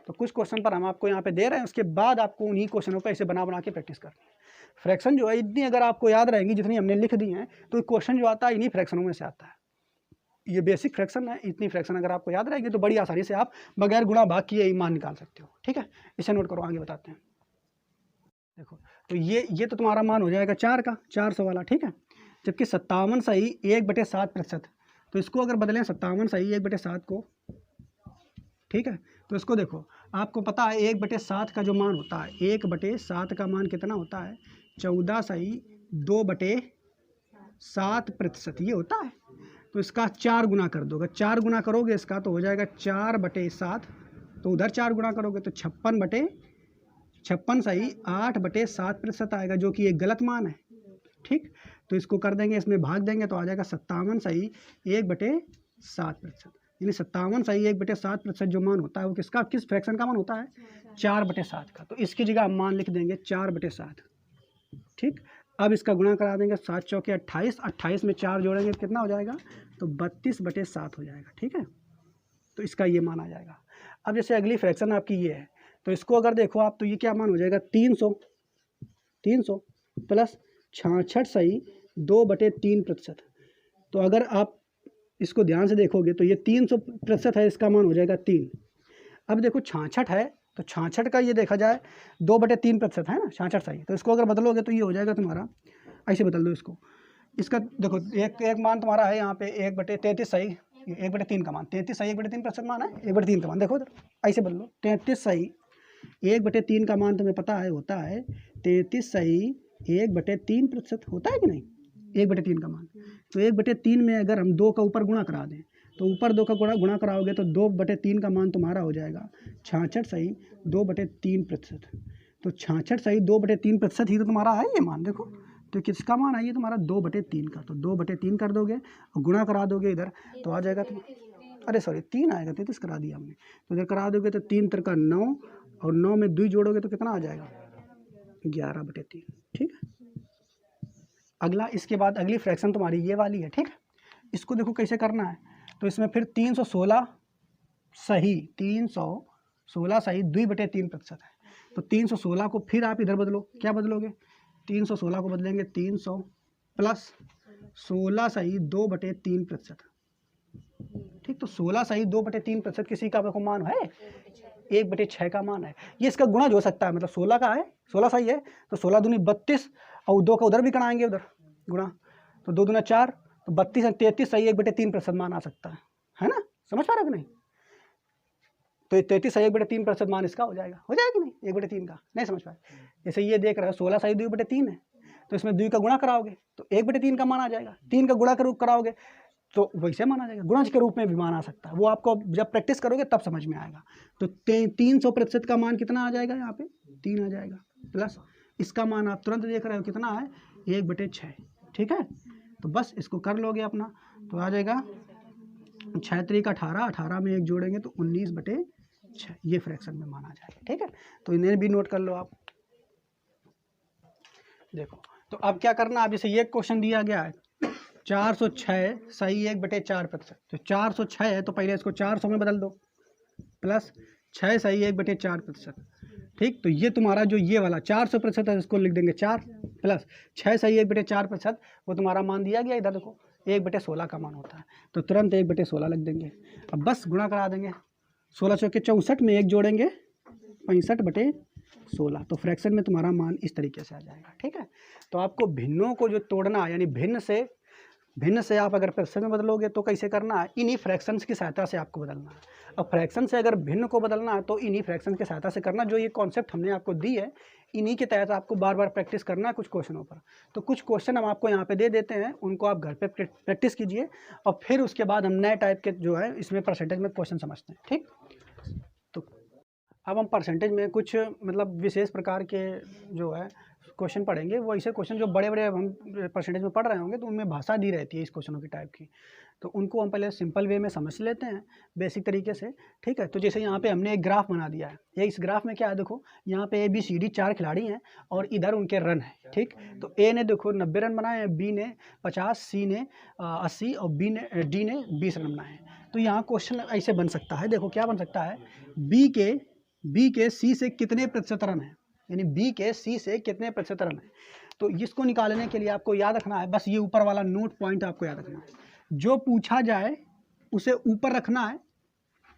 तो कुछ क्वेश्चन पर हम आपको यहाँ पे दे रहे हैं, उसके बाद आपको उन्हीं क्वेश्चनों पर ऐसे बना बना के प्रैक्टिस करनी है। फ्रैक्शन जो है इतनी अगर आपको याद रहेंगी जितनी हमने लिख दी हैं, तो क्वेश्चन जो आता है इन्हीं फ्रैक्शनों में से आता है। ये बेसिक फ्रैक्शन है, इतनी फ्रैक्शन अगर आपको याद रहेगी तो बड़ी आसानी से आप बगैर गुणा भाग किए ही मान निकाल सकते हो। ठीक है, इसे नोट करो, आगे बताते हैं। देखो, तो ये तो तुम्हारा मान हो जाएगा 4 का, 400 वाला। ठीक है, जबकि 57 सही 1/7%। तो इसको अगर बदलें 57 सही 1/7 को, ठीक है, तो इसको देखो, आपको पता है 1/7 का जो मान होता है, 1/7 का मान कितना होता है? 14 सही 2/7% ये होता है। तो इसका 4 गुना कर दोगे, 4 गुना करोगे इसका तो हो जाएगा 4/7। तो उधर 4 गुना करोगे तो 56 सही 8/7% आएगा, जो कि एक गलत मान है। ठीक, तो इसको कर देंगे, इसमें भाग देंगे तो आ जाएगा 57 सही 1/7%। यानी 57 सही 1/7% जो मान होता है वो किसका, किस फ्रैक्शन का मान होता है? 4/7 का। तो इसकी जगह हम मान लिख देंगे 4/7। ठीक, अब इसका गुणा करा देंगे, 7 चौके 28, 28 में 4 जोड़ेंगे कितना हो जाएगा? तो 32/7 हो जाएगा। ठीक है, तो इसका ये मान आ जाएगा। अब जैसे अगली फ्रैक्शन आपकी ये है, तो इसको अगर देखो आप, तो ये क्या मान हो जाएगा? 300 प्लस 66 सही 2/3%। तो अगर आप इसको ध्यान से देखोगे तो ये 300% है, इसका मान हो जाएगा 3। अब देखो 66 है, तो 66 का ये देखा जाए 2/3% है ना, 66 सही। तो इसको अगर बदलोगे तो ये हो जाएगा तुम्हारा, ऐसे बदल दो इसको। इसका देखो एक मान तुम्हारा है यहाँ पे 1/33 सही 1/3 का मान, 33 सही 1/3% मान है, 1/3 का मान। देखो ऐसे बदलो, 33 सही 1/3 का मान तुम्हें पता है होता है 33 सही 1/3% होता है कि नहीं? 1/3 का मान। तो 1/3 में अगर हम 2 का ऊपर गुणा करा दें, तो ऊपर 2 का गुणा कराओगे तो 2/3 का मान तुम्हारा हो जाएगा 66 सही 2/3%। तो 66 सही 2/3% ही तो तुम्हारा है ये मान। देखो तो किसका मान है ये तुम्हारा? 2/3 का। तो 2/3 कर दोगे और गुणा करा दोगे इधर, तो आ जाएगा तुम, अरे सॉरी 3 आएगा, 33 करा दिया हमने। तो इधर करा दोगे तो 3 3 का 9, और 9 में 2 जोड़ोगे तो कितना आ जाएगा? 11/3। ठीक है, अगला इसके बाद अगली फ्रैक्शन तुम्हारी ये वाली है। ठीक, इसको देखो कैसे करना है। तो इसमें फिर 316 सही 16 सही 2/3% है। तो 316 को फिर आप इधर बदलो, क्या बदलोगे? 316 को बदलेंगे 300 प्लस 16 सही 2/3%। ठीक, तो 16 सही 2/3% किसी का आपको मान है 1/6 का मान है। ये इसका गुणा जो हो सकता है, मतलब 16 का है, 16 सही है तो 16 दूनी 32 और 2 का उधर भी कराएंगे उधर गुणा, तो 2 दूना 4, तो 32 और 33 सही 1/3% मान आ सकता है ना? समझ पा रहे हो कि नहीं? तो 33 सही 1/3% मान इसका हो जाएगा कि नहीं? 1/3 का नहीं समझ पाए? जैसे ये देख रहे हो 16 सही 2/3 है, तो इसमें 2 का गुणा कराओगे तो 1/3 का मान आ जाएगा, 3 का गुणा कराओगे तो वैसे मान आ जाएगा। गुणज के रूप में भी मान आ सकता है, वो आपको जब प्रैक्टिस करोगे तब समझ में आएगा। तो 300% का मान कितना आ जाएगा? यहाँ पे 3 आ जाएगा, प्लस इसका मान आप तुरंत देख रहे हो कितना है 1/6। ठीक है, तो बस इसको कर लोगे अपना, तो आ जाएगा 6 3 18, 18 में 1 जोड़ेंगे तो 19/6, ये फ्रैक्शन में माना जाएगा। ठीक है, तो इन्हें भी नोट कर लो आप। देखो तो अब क्या करना, अब जैसे ये क्वेश्चन दिया गया है 406 सही 1/4%, तो 406 है तो पहले इसको 400 में बदल दो, प्लस 6 सही 1/4%। ठीक, तो ये तुम्हारा जो ये वाला 400% है इसको लिख देंगे 4, प्लस 6 सही 1/4%, वो तुम्हारा मान दिया गया इधर देखो 1/16 का मान होता है, तो तुरंत 1/16 लिख देंगे। अब बस गुणा करा देंगे, 16 चौके 64 में 1 जोड़ेंगे 65/16, तो फ्रैक्शन में तुम्हारा मान इस तरीके से आ जाएगा। ठीक है, तो आपको भिन्नों को जो तोड़ना, यानी भिन्न से आप अगर फ्रैक्शन में बदलोगे तो कैसे करना है, इन्हीं फ्रैक्शंस की सहायता से आपको बदलना है। अब फ्रैक्शन से अगर भिन्न को बदलना है तो इन्हीं फ्रैक्शन की सहायता से करना, जो ये कॉन्सेप्ट हमने आपको दी है इन्हीं के तहत आपको बार बार प्रैक्टिस करना है कुछ क्वेश्चनों पर। तो कुछ क्वेश्चन हम आपको यहाँ पे दे देते हैं, उनको आप घर पे प्रैक्टिस कीजिए और फिर उसके बाद हम नए टाइप के जो है इसमें परसेंटेज में क्वेश्चन समझते हैं। ठीक, तो अब हम परसेंटेज में कुछ मतलब विशेष प्रकार के जो है क्वेश्चन पढ़ेंगे, वो ऐसे क्वेश्चन जो बड़े बड़े हम परसेंटेज में पढ़ रहे होंगे तो उनमें भाषा दी रहती है इस क्वेश्चनों की टाइप की, तो उनको हम पहले सिंपल वे में समझ लेते हैं बेसिक तरीके से। ठीक है, तो जैसे यहाँ पे हमने एक ग्राफ बना दिया है, ये इस ग्राफ में क्या है देखो, यहाँ पे ABCD 4 खिलाड़ी हैं और इधर उनके रन है। ठीक, तो A ने देखो 90 रन बनाए हैं, B ने 50, C ने 80 और D ने 20 रन बनाए हैं। तो यहाँ क्वेश्चन ऐसे बन सकता है, देखो क्या बन सकता है, B के C से कितने प्रतिशत रन है, यानी B के C से कितने प्रतिशत रन है। तो इसको निकालने के लिए आपको याद रखना है, बस ये ऊपर वाला नोट पॉइंट आपको याद रखना है, जो पूछा जाए उसे ऊपर रखना है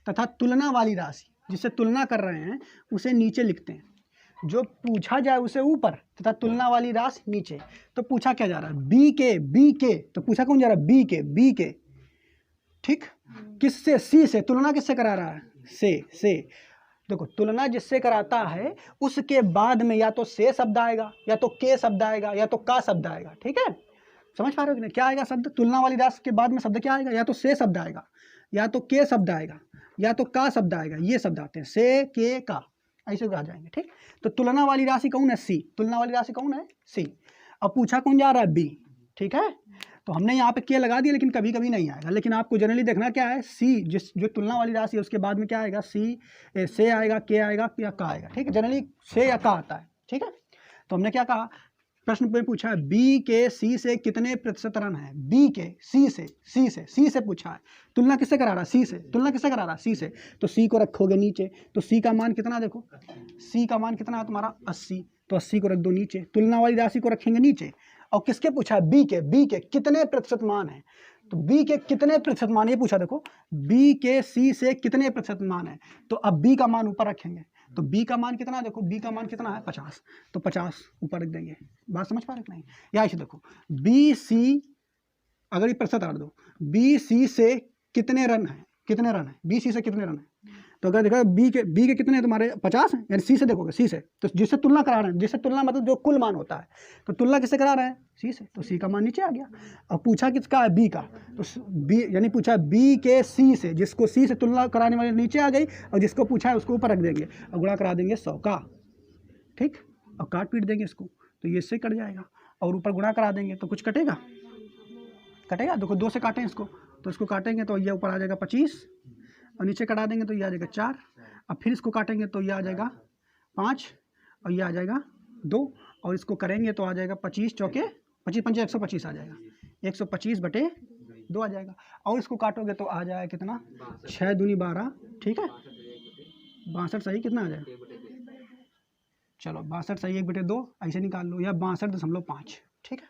तथा तुलना वाली राशि जिससे तुलना कर रहे हैं उसे नीचे लिखते हैं। जो पूछा जाए उसे ऊपर तथा तुलना वाली राशि नीचे। तो पूछा क्या जा रहा है, B के, तो पूछा कौन जा रहा है, B के। ठीक, किससे, C से, तुलना किससे करा रहा है, से। देखो तुलना जिससे कराता है उसके बाद में या तो से शब्द आएगा, या तो के शब्द आएगा, या तो का शब्द आएगा। ठीक है, समझ पा रहे हो कि नहीं? क्या आएगा शब्द, तुलना वाली राशि के बाद में शब्द क्या आएगा, या तो से शब्द आएगा, या तो के शब्द आएगा, या तो का शब्द आएगा। ये शब्द आते हैं से, के, का, ऐसे आ जाएंगे। ठीक, तो तुलना वाली राशि कौन है, सी। तुलना वाली राशि कौन है, सी। अब पूछा कौन जा रहा है, बी। ठीक है, तो हमने यहाँ पे के लगा दिया, लेकिन कभी कभी नहीं आएगा, लेकिन आपको जनरली देखना क्या है, सी जो तुलना वाली राशि है उसके बाद में क्या आएगा, से आएगा, के आएगा या का आएगा। ठीक है, जनरली से या का आता है। ठीक है, तो हमने क्या कहा, प्रश्न में पूछा है B के C से कितने प्रतिशत रन है, B के C से पूछा है। तुलना किससे करा रहा है, C से। तुलना किससे करा रहा है, C से। तो C को रखोगे नीचे, तो C का मान कितना, देखो C का मान कितना है तुम्हारा 80, तो 80 को रख दो नीचे, तुलना वाली राशि को रखेंगे नीचे। और किसके पूछा है, B के कितने प्रतिशत मान है, तो B के कितने प्रतिशत मान ये पूछा। देखो B के C से कितने प्रतिशत मान है, तो अब B का मान ऊपर रखेंगे, तो B का मान कितना, देखो B का मान कितना है 50, तो 50 ऊपर रख देंगे। बात समझ पा रहे नहीं, या ऐसे देखो BC, अगर ये प्रतिशत रख दो, BC से कितने रन है, BC से कितने रन है, तो अगर देखो बी के कितने हैं तुम्हारे 50 हैं, यानी सी से देखोगे, सी से, तो जिससे तुलना करा रहे हैं, जिससे तुलना मतलब जो कुल मान होता है, तो तुलना किससे करा रहे हैं, सी से, तो सी का मान नीचे आ गया। और पूछा किसका है, बी का, तो बी यानी पूछा बी के सी से, जिसको सी से तुलना कराने वाले नीचे आ गई, और जिसको पूछा है उसको ऊपर रख देंगे और गुणा करा देंगे 100 का। ठीक, और काट पीट देंगे इसको, तो ये इससे कट जाएगा, और ऊपर गुणा करा देंगे तो कुछ कटेगा, देखो 2 से काटें इसको, तो इसको काटेंगे तो ये ऊपर आ जाएगा 25, और नीचे कटा देंगे तो ये आ जाएगा 4, अब फिर इसको काटेंगे तो ये आ जाएगा 5, और ये आ जाएगा 2, और इसको करेंगे तो आ जाएगा 25 चौके 25 पंजे 125 आ जाएगा, 125/2 आ जाएगा। और इसको काटोगे तो आ जाएगा कितना, 6 दूनी 12, ठीक है, 62 सही कितना आ जाए, चलो 62 सही 1/2 ऐसे निकाल लो, या 62.5, ठीक है।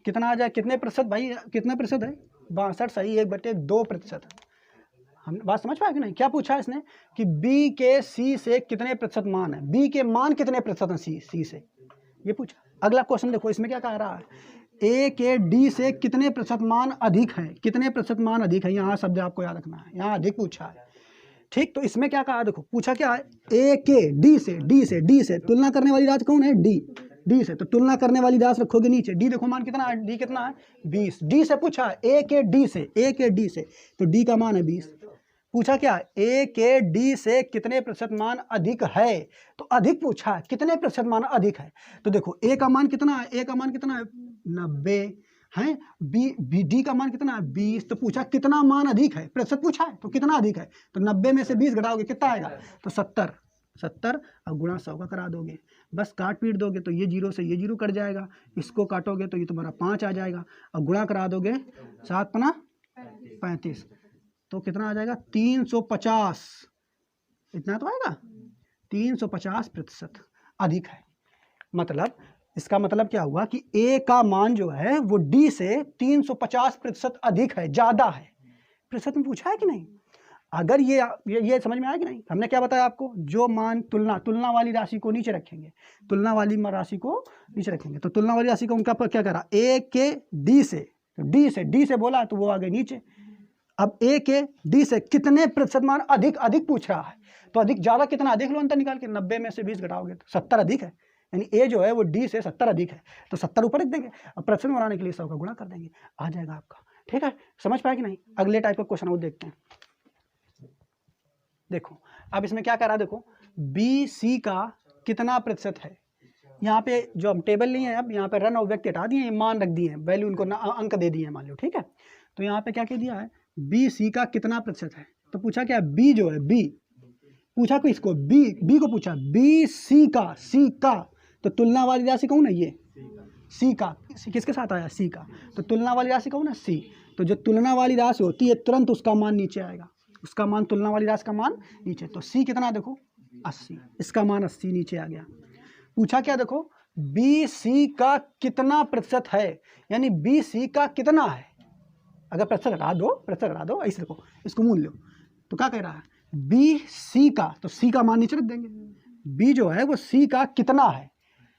कितना आ जाए, कितने प्रतिशत भाई, कितने प्रतिशत है, 62 सही 1/2%। हम बात समझ पाए कि नहीं। क्या पूछा है इसने कि बी के सी से कितने प्रतिशत मान है, बी के मान कितने प्रतिशत हैं सी से, ये पूछा। अगला क्वेश्चन देखो, इसमें क्या कह रहा है, ए के डी से कितने प्रतिशत मान अधिक है, कितने प्रतिशत मान अधिक है, यहाँ शब्द आपको याद रखना है, यहाँ अधिक पूछा है, ठीक। तो इसमें क्या कहा, देखो पूछा क्या है, ए के डी से तुलना करने वाली राशि कौन है, डी से, तो तुलना करने वाली राशि रखोगे नीचे, डी देखो मान कितना है, डी कितना है 20, डी से पूछा है, ए के डी से, तो डी का मान है 20। पूछा क्या, ए के डी से कितने प्रतिशत मान अधिक है, तो अधिक पूछा है, कितने प्रतिशत मान अधिक है, तो देखो ए का मान कितना है, 90 है, बी डी का मान कितना है 20, तो पूछा कितना मान अधिक है, प्रतिशत पूछा है, तो कितना अधिक है, तो 90 में से 20 घटाओगे कितना आएगा, तो 70 और गुणा 100 का करा दोगे, बस काट पीट दोगे तो ये 0 से ये 0 कट जाएगा, इसको काटोगे तो ये तुम्हारा 5 आ जाएगा, और गुणा करा दोगे 7 पना 35, तो कितना आ जाएगा 350, इतना तो आएगा 350% अधिक है। मतलब इसका मतलब क्या हुआ कि ए का मान जो है वो डी से 350% अधिक है, ज़्यादा है। प्रतिशत में पूछा है कि नहीं। अगर ये समझ में आया कि नहीं। हमने क्या बताया आपको, जो मान तुलना वाली राशि को नीचे रखेंगे, तुलना वाली राशि को नीचे रखेंगे, तो तुलना वाली राशि को उनका क्या करा, ए के डी से, तो डी से बोला तो वो आ गए नीचे। अब ए के डी से कितने प्रतिशत मान अधिक पूछ रहा है, तो अधिक ज़्यादा कितना, देख लो अंतर निकाल के, 90 में से 20 घटाओगे तो 70 अधिक है, यानी ए जो है वो डी से 70 अधिक है, तो 70 ऊपर रख देंगे, अब प्रतिशत बनाने के लिए 100 का गुणा कर देंगे, आ जाएगा आपका। ठीक है, समझ पाए कि नहीं। अगले टाइप का क्वेश्चन वो देखते हैं। देखो अब इसमें क्या कह रहा है, देखो बी सी का कितना प्रतिशत है, यहाँ पे जो हम टेबल लिए हैं, अब यहाँ पे रन और व्यक्ति हटा दिए, मान रख दिए हैं, वैल्यू उनको अंक दे दिए हैं मान लो, ठीक है। तो यहाँ पे क्या कह दिया है, बी सी का कितना प्रतिशत है, तो पूछा क्या, बी जो है, बी पूछा को इसको, बी को पूछा, बी सी का, तो तुलना वाली राशि कौन है, ये सी का, किसके साथ आया, सी का, तो तुलना वाली राशि कौन है, सी। तो जो तुलना वाली राशि होती है तुरंत उसका मान नीचे आएगा, उसका मान, तुलना वाली राशि का मान नीचे, तो सी कितना, देखो 80, इसका मान 80 नीचे आ गया। पूछा क्या, देखो बी सी का कितना प्रतिशत है, यानी बी सी का कितना है, अगर प्रतिशत हटा दो, ऐसे देखो इसको मूल लो, तो क्या कह रहा है, बी सी का, तो सी का मान नीचे रख देंगे, बी जो है वो सी का कितना है,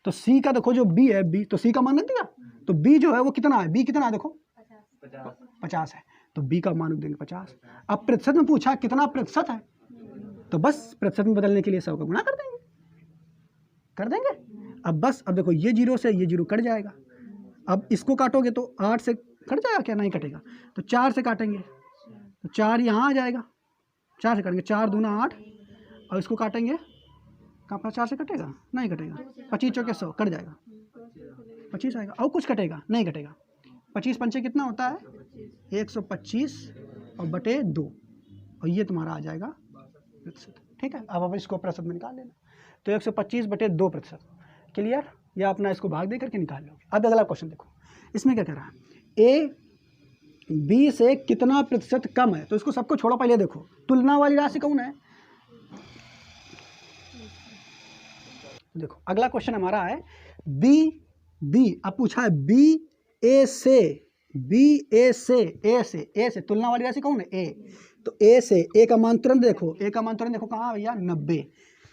तो सी का देखो जो बी है, बी तो सी का मान रख दिया, तो बी जो है वो कितना है, बी कितना है, देखो 50 है, तो बी का मान रख देंगे 50। अब प्रतिशत में पूछा कितना प्रतिशत है, तो बस प्रतिशत में बदलने के लिए 100 का गुणा कर देंगे। अब बस, अब देखो ये 0 से ये 0 कट जाएगा, अब इसको काटोगे तो 8 से कट जाएगा क्या, नहीं कटेगा, तो 4 से काटेंगे तो 4 यहाँ आ जाएगा, 4 से काटेंगे, 4 दूना 8, और इसको काटेंगे, कहाँ पर 4 से कटेगा, नहीं कटेगा, 25 चौके 100 कट जाएगा, 25 आएगा, और कुछ कटेगा, नहीं कटेगा, 25 पंचे कितना होता है 125 और बटे 2, और ये तुम्हारा आ जाएगा प्रतिशत। ठीक है, अब इसको प्रतिशत में निकाल लेना, तो 125 बटे 2%। क्लियर, या अपना इसको भाग दे करके निकाल लो। अब अगला क्वेश्चन देखो, इसमें क्या कह रहा है, ए बी से कितना प्रतिशत कम है, तो इसको सबको छोड़ो, पहले देखो तुलना वाली राशि कौन है। देखो अगला क्वेश्चन हमारा है बी, अब पूछा है बी ए से तुलना वाली राशि कौन है, ए, तो ए से, ए का मान तुरंत देखो, कहाँ भैया 90।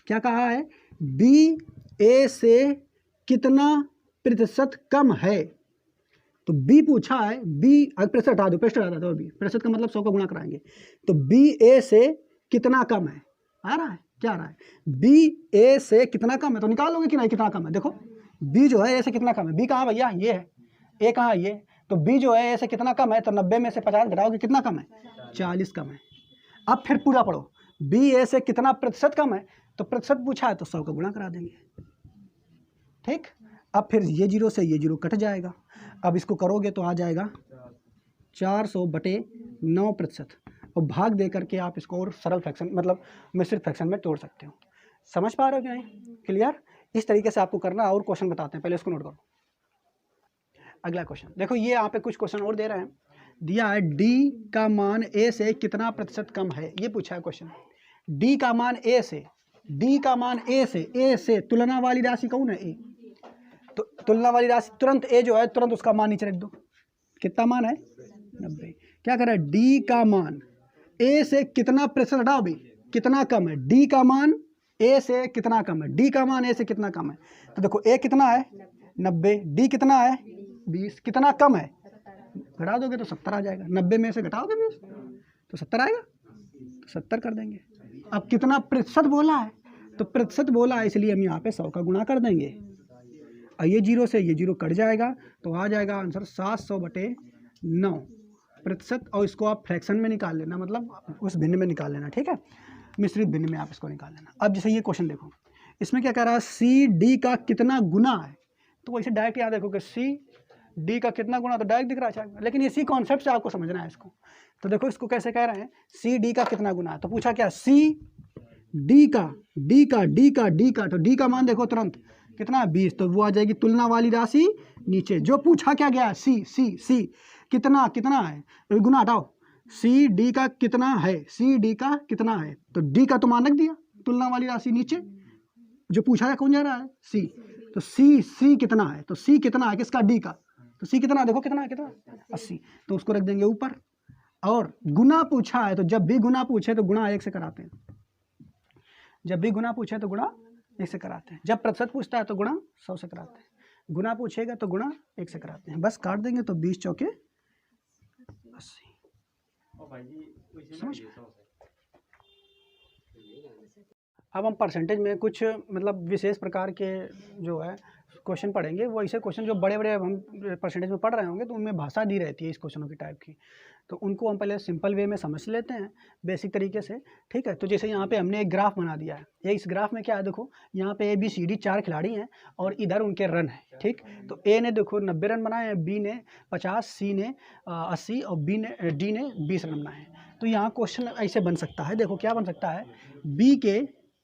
क्या कहा है, बी ए से कितना प्रतिशत कम है, तो बी पूछा है, बी अगर प्रतिशत हटा दो, अभी प्रतिशत का मतलब 100 का गुणा कराएंगे, तो बी ए से कितना कम है, आ रहा है क्या आ रहा है, बी ए से कितना कम है, तो निकाल लोगे कि नहीं कितना कम है। देखो बी जो है ए से कितना कम है, बी कहाँ भैया, ये है, ए कहाँ, ये, तो बी जो है ए से कितना कम है, तो 90 में से 50 घटाओगे कितना कम है, 40 कम है। अब फिर पूरा पढ़ो, बी ए से कितना प्रतिशत कम है, तो प्रतिशत पूछा है तो 100 का गुणा करा देंगे। ठीक, अब फिर ये 0 से ये 0 कट जाएगा, अब इसको करोगे तो आ जाएगा 400 बटे 9%, और भाग दे करके आप इसको और सरल फ्रैक्शन मतलब मिश्रित फ्रैक्शन में तोड़ सकते हो। समझ पा रहे हो कि नहीं, क्लियर। इस तरीके से आपको करना, और क्वेश्चन बताते हैं, पहले इसको नोट करो। अगला क्वेश्चन देखो, ये यहाँ पे कुछ क्वेश्चन और दे रहे हैं, दिया है डी का मान ए से कितना प्रतिशत कम है, ये पूछा है क्वेश्चन। डी का मान ए से डी का मान ए से तुलना वाली राशि कौन है? ए। तो तुलना वाली राशि तुरंत ए जो है तुरंत उसका मान नीचे रख दो। कितना मान है? 90। क्या कर रहा है? डी का मान ए से कितना प्रतिशत हटाओ भाई, कितना कम है? डी का मान ए से कितना कम है? डी का मान ए से कितना कम है? तो देखो ए कितना है? 90। डी कितना है? 20। कितना कम है? घटा दोगे तो 70 आ जाएगा। 90 में से घटाओगे 20 तो 70 आएगा, तो 70 कर देंगे। अब कितना प्रतिशत बोला है? तो प्रतिशत बोला है इसलिए हम यहाँ पे 100 का गुणा कर देंगे। और ये 0 से ये 0 कट जाएगा तो आ जाएगा आंसर 700/9 प्रतिशत। और इसको आप फ्रैक्शन में निकाल लेना, मतलब उस भिन्न में निकाल लेना, ठीक है, मिश्रित भिन्न में आप इसको निकाल लेना। अब जैसे ये क्वेश्चन देखो, इसमें क्या कह रहा है? सी डी का कितना गुना है? तो वैसे डायरेक्ट याद देखो कि सी डी का कितना गुना, तो डायरेक्ट दिख रहा है, लेकिन इसी कॉन्सेप्ट से आपको समझना है इसको। तो देखो इसको कैसे कह रहे हैं? सी डी का कितना गुना है? तो पूछा क्या? सी डी का तो डी का मान देखो तुरंत कितना है? 20। तो वो आ जाएगी तुलना वाली राशि नीचे। जो पूछा क्या गया है? सी कितना है? तो गुना हटाओ। सी डी का कितना है? सी डी का कितना है? तो डी का तो मान रख दिया, तुलना वाली राशि नीचे। जो पूछा है कौन जा रहा है? सी। तो सी कितना है? तो सी कितना है किसका? डी का। तो सी कितना देखो, कितना 80। तो उसको रख देंगे ऊपर। और गुना पूछा है तो जब भी गुना पूछे तो गुणा 1 से कराते हैं। जब भी गुना पूछे तो गुणा 1 से कराते हैं। जब प्रतिशत पूछता है तो गुणा 100 से कराते हैं। गुना पूछेगा तो गुणा 1 से कराते हैं। बस काट देंगे तो 20 चौके 80। समझ? अब हम परसेंटेज में कुछ मतलब विशेष प्रकार के जो है क्वेश्चन पढ़ेंगे। वो ऐसे क्वेश्चन जो बड़े बड़े हम परसेंटेज में पढ़ रहे होंगे तो उनमें भाषा दी रहती है इस क्वेश्चनों की टाइप की, तो उनको हम पहले सिंपल वे में समझ लेते हैं बेसिक तरीके से, ठीक है। तो जैसे यहाँ पे हमने एक ग्राफ बना दिया है। ये इस ग्राफ में क्या है? देखो यहाँ पे ABCD 4 खिलाड़ी हैं और इधर उनके रन है, ठीक। तो ए ने देखो 90 रन बनाए हैं, बी ने 50, सी ने 80 और डी ने 20 रन बनाए हैं। तो यहाँ क्वेश्चन ऐसे बन सकता है, देखो क्या बन सकता है?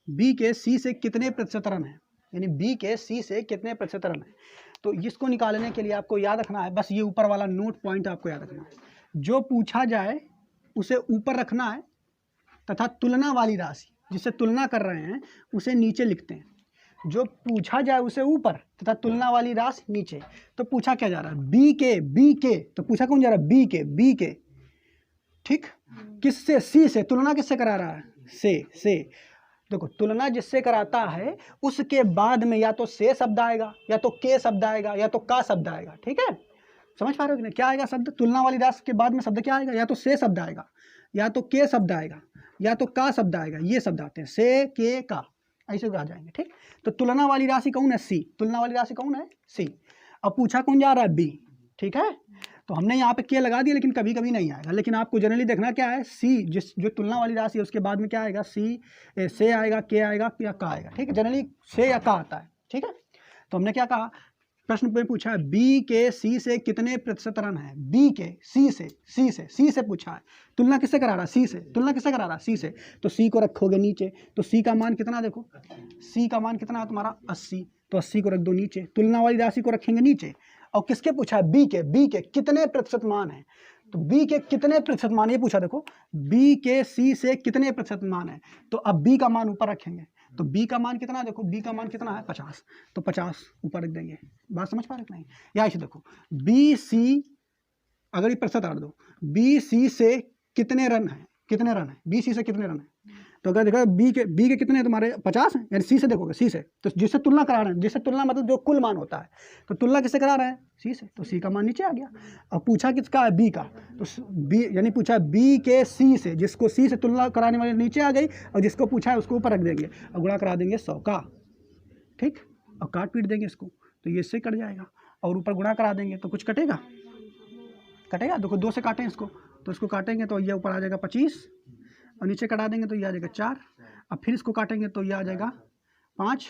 बी के सी से कितने प्रतिशत रन है, यानी बी के सी से कितने प्रतिशत रन है। तो इसको निकालने के लिए आपको याद रखना है, बस ये ऊपर वाला नोट पॉइंट आपको याद रखना है। जो पूछा जाए उसे ऊपर रखना है तथा तुलना वाली राशि जिससे तुलना कर रहे हैं उसे नीचे लिखते हैं। जो पूछा जाए उसे ऊपर तथा तुलना वाली राशि नीचे। तो पूछा क्या जा रहा है? बी के तो पूछा कौन जा रहा है? बी के, ठीक। किससे? सी से। तुलना किससे करा रहा है? से। देखो तुलना जिससे कराता है उसके बाद में या तो से शब्द आएगा, या तो के शब्द आएगा, या तो का शब्द आएगा, ठीक है। समझ पा रहे हो कि नहीं? क्या आएगा शब्द? तुलना वाली राशि के बाद में शब्द क्या आएगा? या तो से शब्द आएगा, या तो के शब्द आएगा, या तो का शब्द आएगा। ये शब्द आते हैं से, के, का, ऐसे आ जाएंगे, ठीक। तो तुलना वाली राशि कौन है? सी। तुलना वाली राशि कौन है? सी। अब पूछा कौन जा रहा है? बी, ठीक है। तो हमने यहाँ पे के लगा दिया, लेकिन कभी कभी नहीं आएगा। लेकिन आपको जनरली देखना क्या है? सी जो तुलना वाली राशि है उसके बाद में क्या आएगा? सी से आएगा, के आएगा या का आएगा, ठीक है। जनरली से या का आता है, ठीक है। तो हमने क्या कहा? प्रश्न में पूछा है बी के सी से कितने प्रतिशत रन है। बी के सी से पूछा है। तुलना किससे करा रहा है? सी से। तुलना किससे करा रहा है? सी से। तो सी को रखोगे नीचे। तो सी का मान कितना? देखो सी का मान कितना है तुम्हारा? 80। तो 80 को रख दो नीचे। तुलना वाली राशि को रखेंगे नीचे। और किसके पूछा है? बी के कितने प्रतिशत मान है। तो बी के कितने प्रतिशत मान ये पूछा। देखो बी के सी से कितने प्रतिशत मान है। तो अब बी का मान ऊपर रखेंगे। तो बी का मान कितना? देखो बी का मान कितना है? 50। तो 50 ऊपर रख देंगे। बात समझ पा रहे नहीं? या ऐसे देखो बी सी, अगर ये प्रतिशत हटा दो, बी सी से कितने रन है? बी सी से कितने रन है? तो अगर देखो बी के कितने हैं तुम्हारे? 50 हैं। यानी सी से देखोगे, सी से। तो जिससे तुलना करा रहे हैं, जिससे तुलना मतलब जो कुल मान होता है, तो तुलना किससे करा रहे हैं? सी से। तो सी का मान नीचे आ गया। अब पूछा किसका है? बी का। तो बी यानी पूछा बी के सी से, जिसको सी से तुलना कराने वाले नीचे आ गई, और जिसको पूछा है उसको ऊपर रख देंगे और गुणा करा देंगे 100 का, ठीक। और काट पीट देंगे इसको, तो ये इससे कट जाएगा। और ऊपर गुणा करा देंगे तो कुछ कटेगा? देखो 2 से काटें इसको, तो इसको काटेंगे तो ये ऊपर आ जाएगा 25, और नीचे कटा देंगे तो ये आ जाएगा 4। अब फिर इसको काटेंगे तो ये आ जाएगा 5,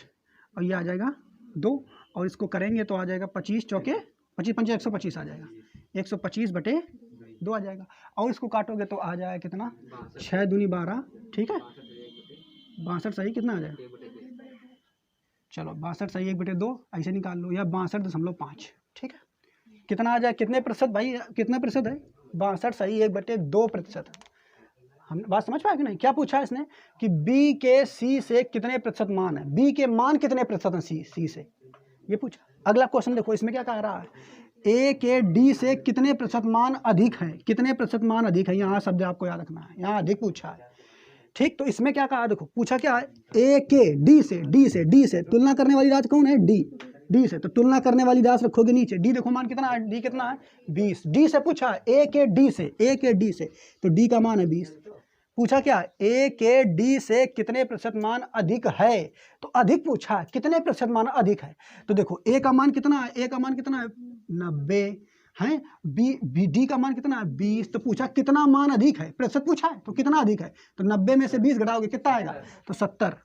और ये आ जाएगा 2, और इसको करेंगे तो आ जाएगा 25 चौके 25 पंजे 125 आ जाएगा। 125/2 आ जाएगा। और इसको काटोगे तो आ जाएगा कितना? 6 दूनी 12, ठीक है। 62 सही कितना आ जाएगा? चलो 62 सही 1/2 ऐसे निकाल लो, या 62.5, ठीक है। कितना आ जाए? कितने प्रतिशत भाई? कितना प्रतिशत है? 62 सही 1/2 प्रतिशत। हम बात समझ पाए कि नहीं? क्या पूछा इसने कि बी के सी से कितने प्रतिशत मान है, बी के मान कितने प्रतिशत हैं सी से, ये पूछा। अगला क्वेश्चन देखो, इसमें क्या कह रहा है, ए के डी से कितने प्रतिशत मान अधिक है, कितने प्रतिशत मान अधिक है, यहाँ शब्द आपको याद रखना है, यहाँ अधिक पूछा है। ठीक, तो इसमें क्या कहा, देखो पूछा क्या है, ए के डी से तुलना करने वाली राशि कौन है, डी से, तो तुलना करने वाली राशि रखोगे नीचे, डी देखो मान कितना है, डी कितना है 20, डी से पूछा है ए के डी से, तो डी का मान है 20। पूछा क्या, ए के डी से कितने प्रतिशत मान अधिक है, तो अधिक पूछा है, कितने प्रतिशत मान अधिक है, तो देखो ए का मान कितना है, ए का मान कितना है 90 है, बी डी का मान कितना है 20, तो पूछा कितना मान अधिक है, प्रतिशत पूछा है, तो कितना अधिक है, तो 90 में से 20 घटाओगे कितना आएगा, तो 70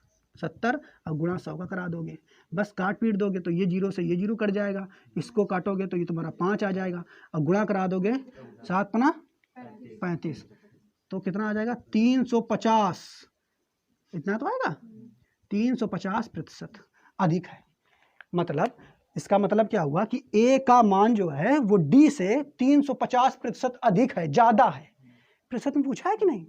और गुणा 100 का करा दोगे, बस काट पीट दोगे तो ये 0 से ये 0 कट जाएगा, इसको काटोगे तो ये तुम्हारा 5 आ जाएगा, और गुणा करा दोगे 7 पना 35, तो कितना आ जाएगा 350, इतना तो आएगा 350% अधिक है। मतलब इसका मतलब क्या हुआ कि ए का मान जो है वो डी से 350% अधिक है, ज़्यादा है। प्रतिशत में पूछा है कि नहीं?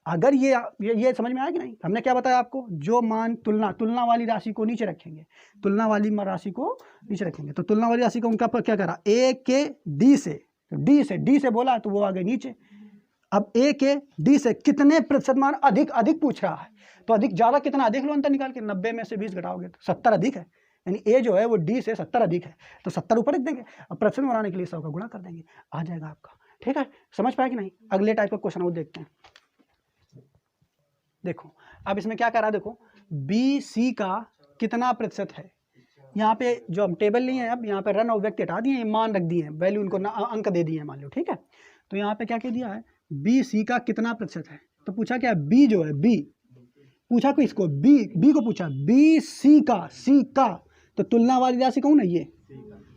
अगर ये समझ में आया कि नहीं? हमने क्या बताया आपको, जो मान तुलना वाली राशि को नीचे रखेंगे, तुलना वाली राशि को नीचे रखेंगे, तो तुलना वाली राशि को उनका क्या करा, ए के डी से बोला तो वो आ गए नीचे। अब ए के डी से कितने प्रतिशत मान अधिक पूछ रहा है, तो अधिक ज़्यादा कितना, देख लो अंतर निकाल के, 90 में से 20 घटाओगे तो 70 अधिक है, यानी ए जो है वो डी से 70 अधिक है, तो 70 ऊपर रख देंगे, अब प्रतिशत बनाने के लिए 100 का गुणा कर देंगे, आ जाएगा आपका। ठीक है, समझ पाए कि नहीं? अगले टाइप का क्वेश्चन वो देखते हैं। देखो अब इसमें क्या कर रहा है, देखो बी सी का कितना प्रतिशत है, यहाँ पे जो हम टेबल लिए हैं, अब यहाँ पे रन और व्यक्ति हटा दिए, मान रख दिए हैं, वैल्यू उनको अंक दे दिए हैं मान लो। ठीक है, तो यहाँ पे क्या कह दिया है, बी सी का कितना प्रतिशत है, तो पूछा क्या, बी जो है बी पूछा को इसको बी को पूछा, बी सी का तो तुलना वाली राशि कौन है, ये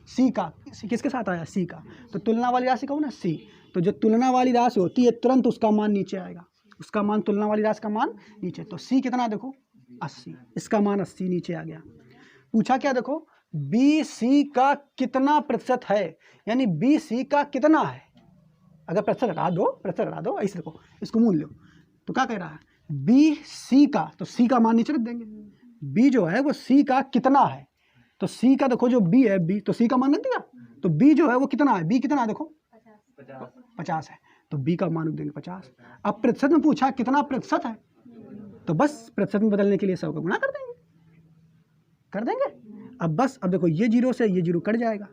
सी का, किसके साथ आया, सी का, तो तुलना वाली राशि कौन है, सी, तो जो तुलना वाली राशि होती है तुरंत उसका मान नीचे आएगा, उसका मान तुलना वाली राशि का मान नीचे, तो सी कितना देखो 80, इसका मान 80 नीचे आ गया। पूछा क्या, देखो बी सी का कितना प्रतिशत है, यानी बी सी का कितना है, अगर प्रतिशत हटा दो ऐसे देखो, इसको मूल लो, तो क्या कह रहा है, बी सी का, तो सी का मान नीचे रख देंगे, बी जो है वो सी का कितना है, तो सी का देखो जो बी है, बी तो सी का मान रख दिया, तो बी जो है वो कितना है, बी कितना है देखो 50 है, तो बी का मान रख देंगे 50। अब प्रतिशत में पूछा कितना प्रतिशत है, तो बस प्रतिशत में बदलने के लिए 100 का गुणा कर देंगे। अब बस, अब देखो ये 0 से ये 0 कट जाएगा,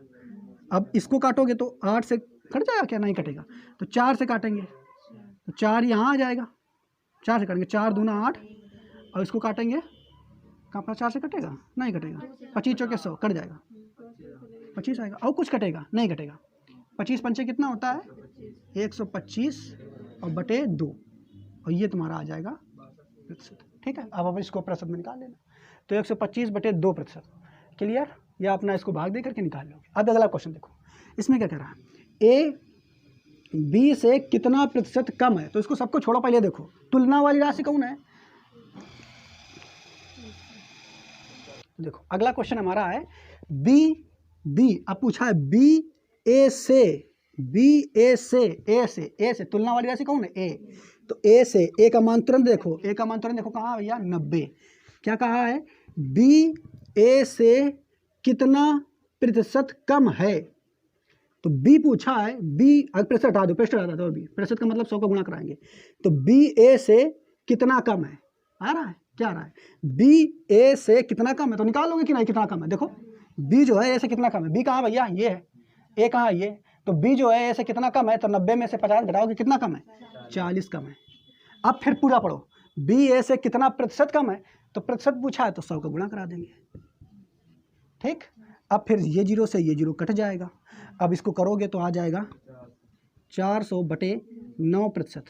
अब इसको काटोगे तो 8 से कट जाएगा क्या, नहीं कटेगा, तो 4 से काटेंगे तो 4 यहाँ आ जाएगा, 4 से काटेंगे, 4 दूना 8, और इसको काटेंगे, कहाँ पर 4 से कटेगा, नहीं कटेगा, 25 चौके 100 कट जाएगा, 25 आएगा, और कुछ कटेगा, नहीं कटेगा, 25 पंचे कितना होता है 125 और बटे 2, और ये तुम्हारा आ जाएगा प्रतिशत। ठीक है, अब इसको प्रतिशत में निकाल लेना, तो 125 बटे 2 प्रतिशत, क्लियर, या अपना इसको भाग दे करके निकाल लोगे। अब अगला क्वेश्चन देखो, इसमें क्या कह रहा है, ए बी से कितना प्रतिशत कम है, तो इसको सबको छोड़ो, पहले देखो तुलना वाली राशि कौन है, देखो अगला क्वेश्चन हमारा है बी, अब पूछा है बी ए से तुलना वाली राशि कौन है, ए, तो ए से, ए का मान तुरंत देखो, कहाँ भैया 90, क्या कहा है, बी ए से कितना प्रतिशत कम है, तो बी पूछा है, बी अगर प्रतिशत हटा दो, बी प्रतिशत का मतलब 100 का गुणा कराएंगे, तो बी ए से कितना कम है, आ रहा है क्या आ रहा है, बी ए से कितना कम है, तो निकाल लोगे कि नहीं कितना कम है, देखो बी जो है ए से कितना कम है, बी कहाँ भैया ये है, ए कहाँ ये, तो बी जो है ए से कितना कम है, तो 90 में से 50 घटाओगे कितना कम है, 40 कम है। अब फिर पूरा पढ़ो, बी ए से कितना प्रतिशत कम है, तो प्रतिशत पूछा है तो 100 का गुणा करा देंगे। ठीक, अब फिर ये 0 से ये 0 कट जाएगा, अब इसको करोगे तो आ जाएगा 400 बटे 9%,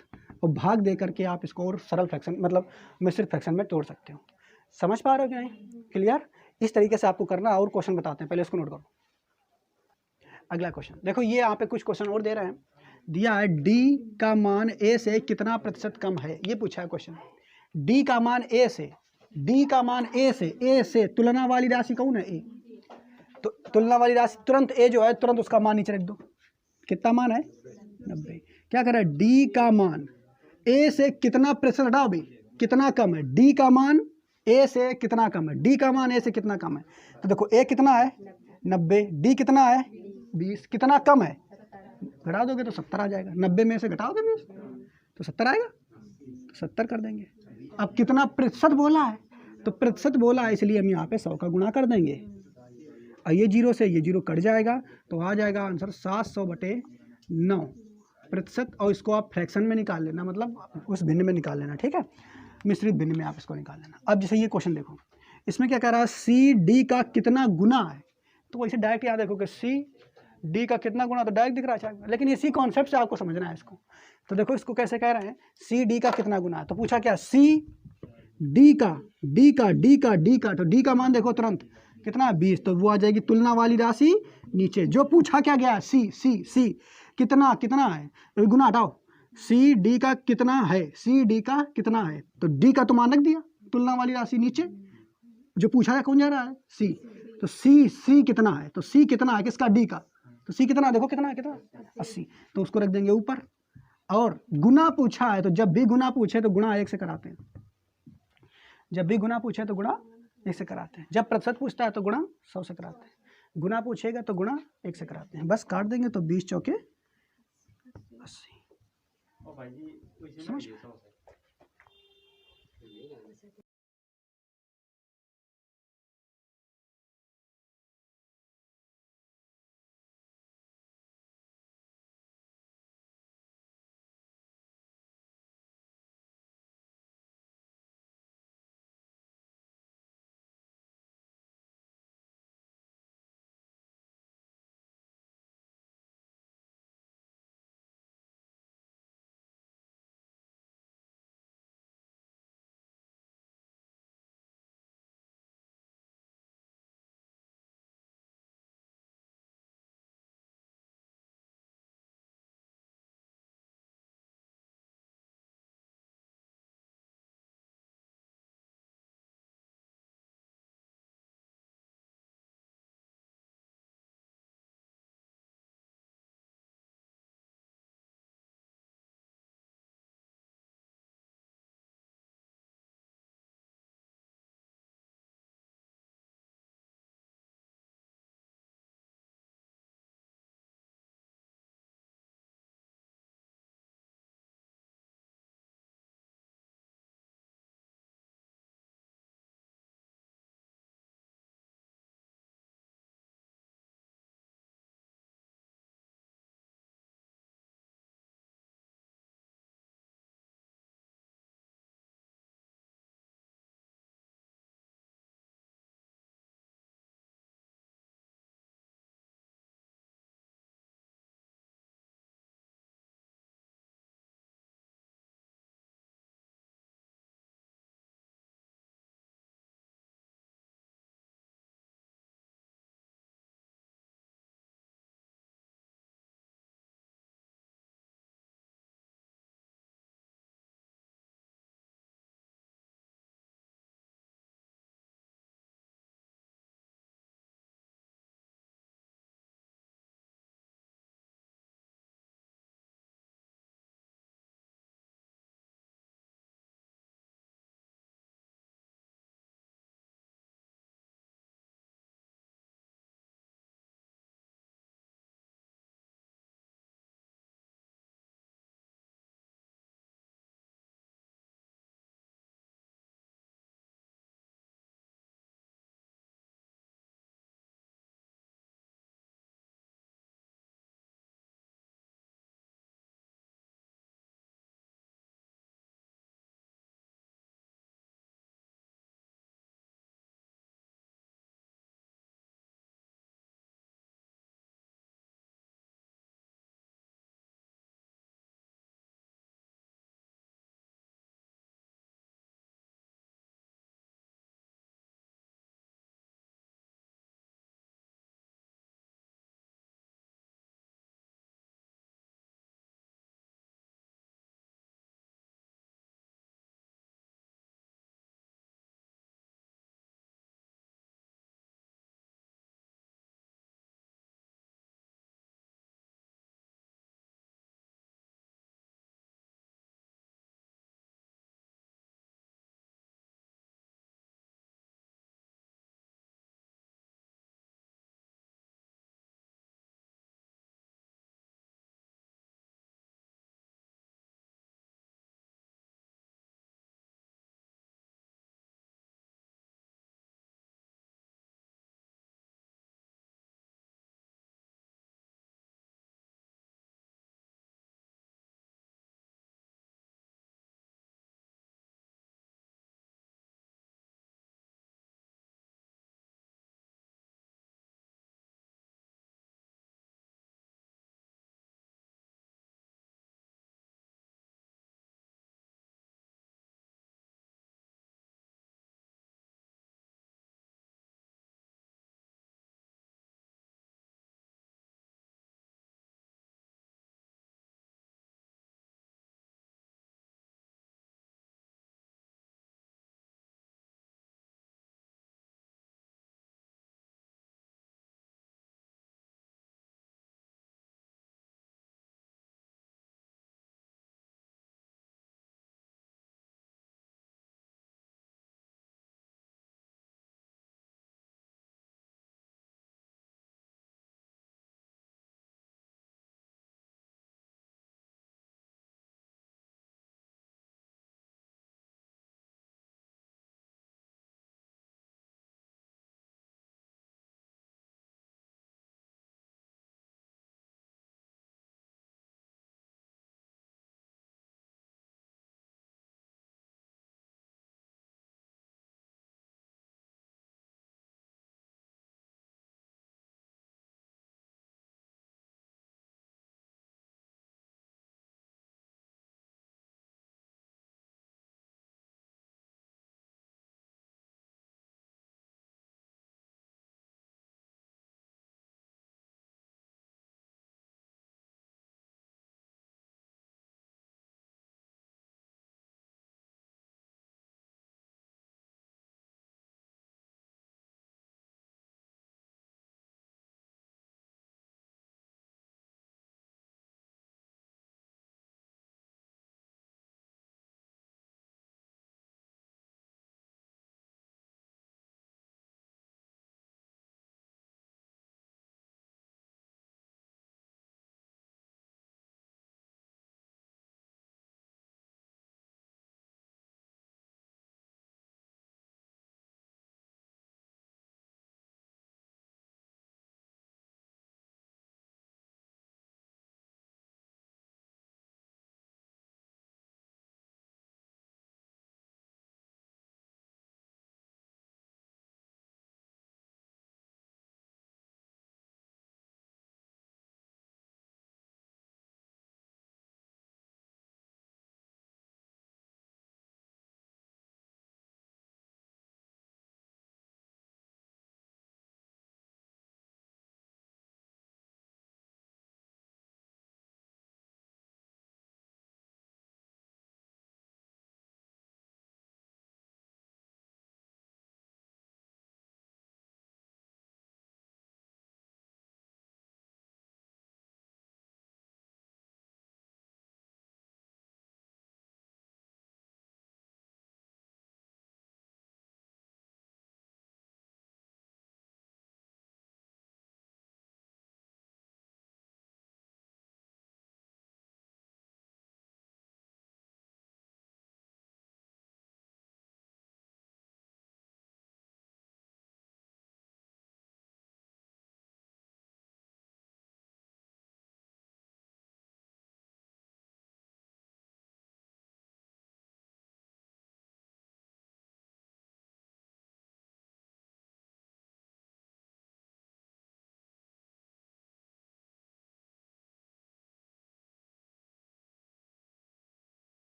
और भाग दे करके आप इसको और सरल फ्रैक्शन मतलब मिश्रित फ्रैक्शन में तोड़ सकते हो। समझ पा रहे हो कि नहीं, क्लियर? इस तरीके से आपको करना, और क्वेश्चन बताते हैं, पहले इसको नोट करो। अगला क्वेश्चन देखो, ये यहाँ पे कुछ क्वेश्चन और दे रहे हैं, दिया है डी का मान ए से कितना प्रतिशत कम है, ये पूछा है क्वेश्चन, डी का मान ए से तुलना वाली राशि कौन है, ए, तो तुलना वाली राशि तुरंत ए जो है तुरंत उसका मान नीचे रख दो, कितना मान है 90, क्या कर रहा है, डी का मान ए से कितना प्रतिशत हटाओ भाई, कितना कम है, डी का मान ए से कितना कम है, डी का मान ए से कितना कम है। तो देखो ए कितना है 90, डी कितना है 20, कितना कम है, घटा दोगे तो 70 आ जाएगा, 90 में से घटाओगे 20 तो 70 आएगा, तो 70 कर देंगे। अब कितना प्रतिशत बोला है, तो प्रतिशत बोला है इसलिए हम यहाँ पे 100 का गुणा कर देंगे, और ये 0 से ये 0 कट जाएगा, तो आ जाएगा आंसर 700/9 प्रतिशत। और इसको आप फ्रैक्शन में निकाल लेना, मतलब उस भिन्न में निकाल लेना, ठीक है, मिश्रित भिन्न में आप इसको निकाल लेना। अब जैसे ये क्वेश्चन देखो, इसमें क्या कह रहा है, सी डी का कितना गुना है, तो वैसे डायरेक्ट याद देखो कि सी डी का कितना गुना, तो डायरेक्ट दिख रहा है, लेकिन इसी कॉन्सेप्ट से आपको समझना है इसको। तो देखो इसको कैसे कह रहे हैं, सी डी का कितना गुना है, तो पूछा क्या सी डी का, तो डी का मान देखो तुरंत कितना है 20, तो वो आ जाएगी तुलना वाली राशि नीचे। जो पूछा क्या गया है सी कितना है, तो गुना हटाओ, सी डी का कितना है, सी डी का कितना है, तो डी का तो मान रख दिया, तुलना वाली राशि नीचे, जो पूछा है कौन जा रहा है सी, तो सी कितना है, तो सी कितना है किसका, डी का, तो सी कितना देखो कितना है, कितना 80, तो उसको रख देंगे ऊपर। और गुना पूछा है, तो जब भी गुना पूछे तो गुणा 1 से कराते हैं, जब भी गुना पूछे तो गुणा 1 से कराते हैं, जब प्रतिशत पूछता है तो गुणा 100 से कराते हैं, गुना पूछेगा तो गुणा 1 से कराते हैं, बस काट देंगे तो 20 चौके 80। समझ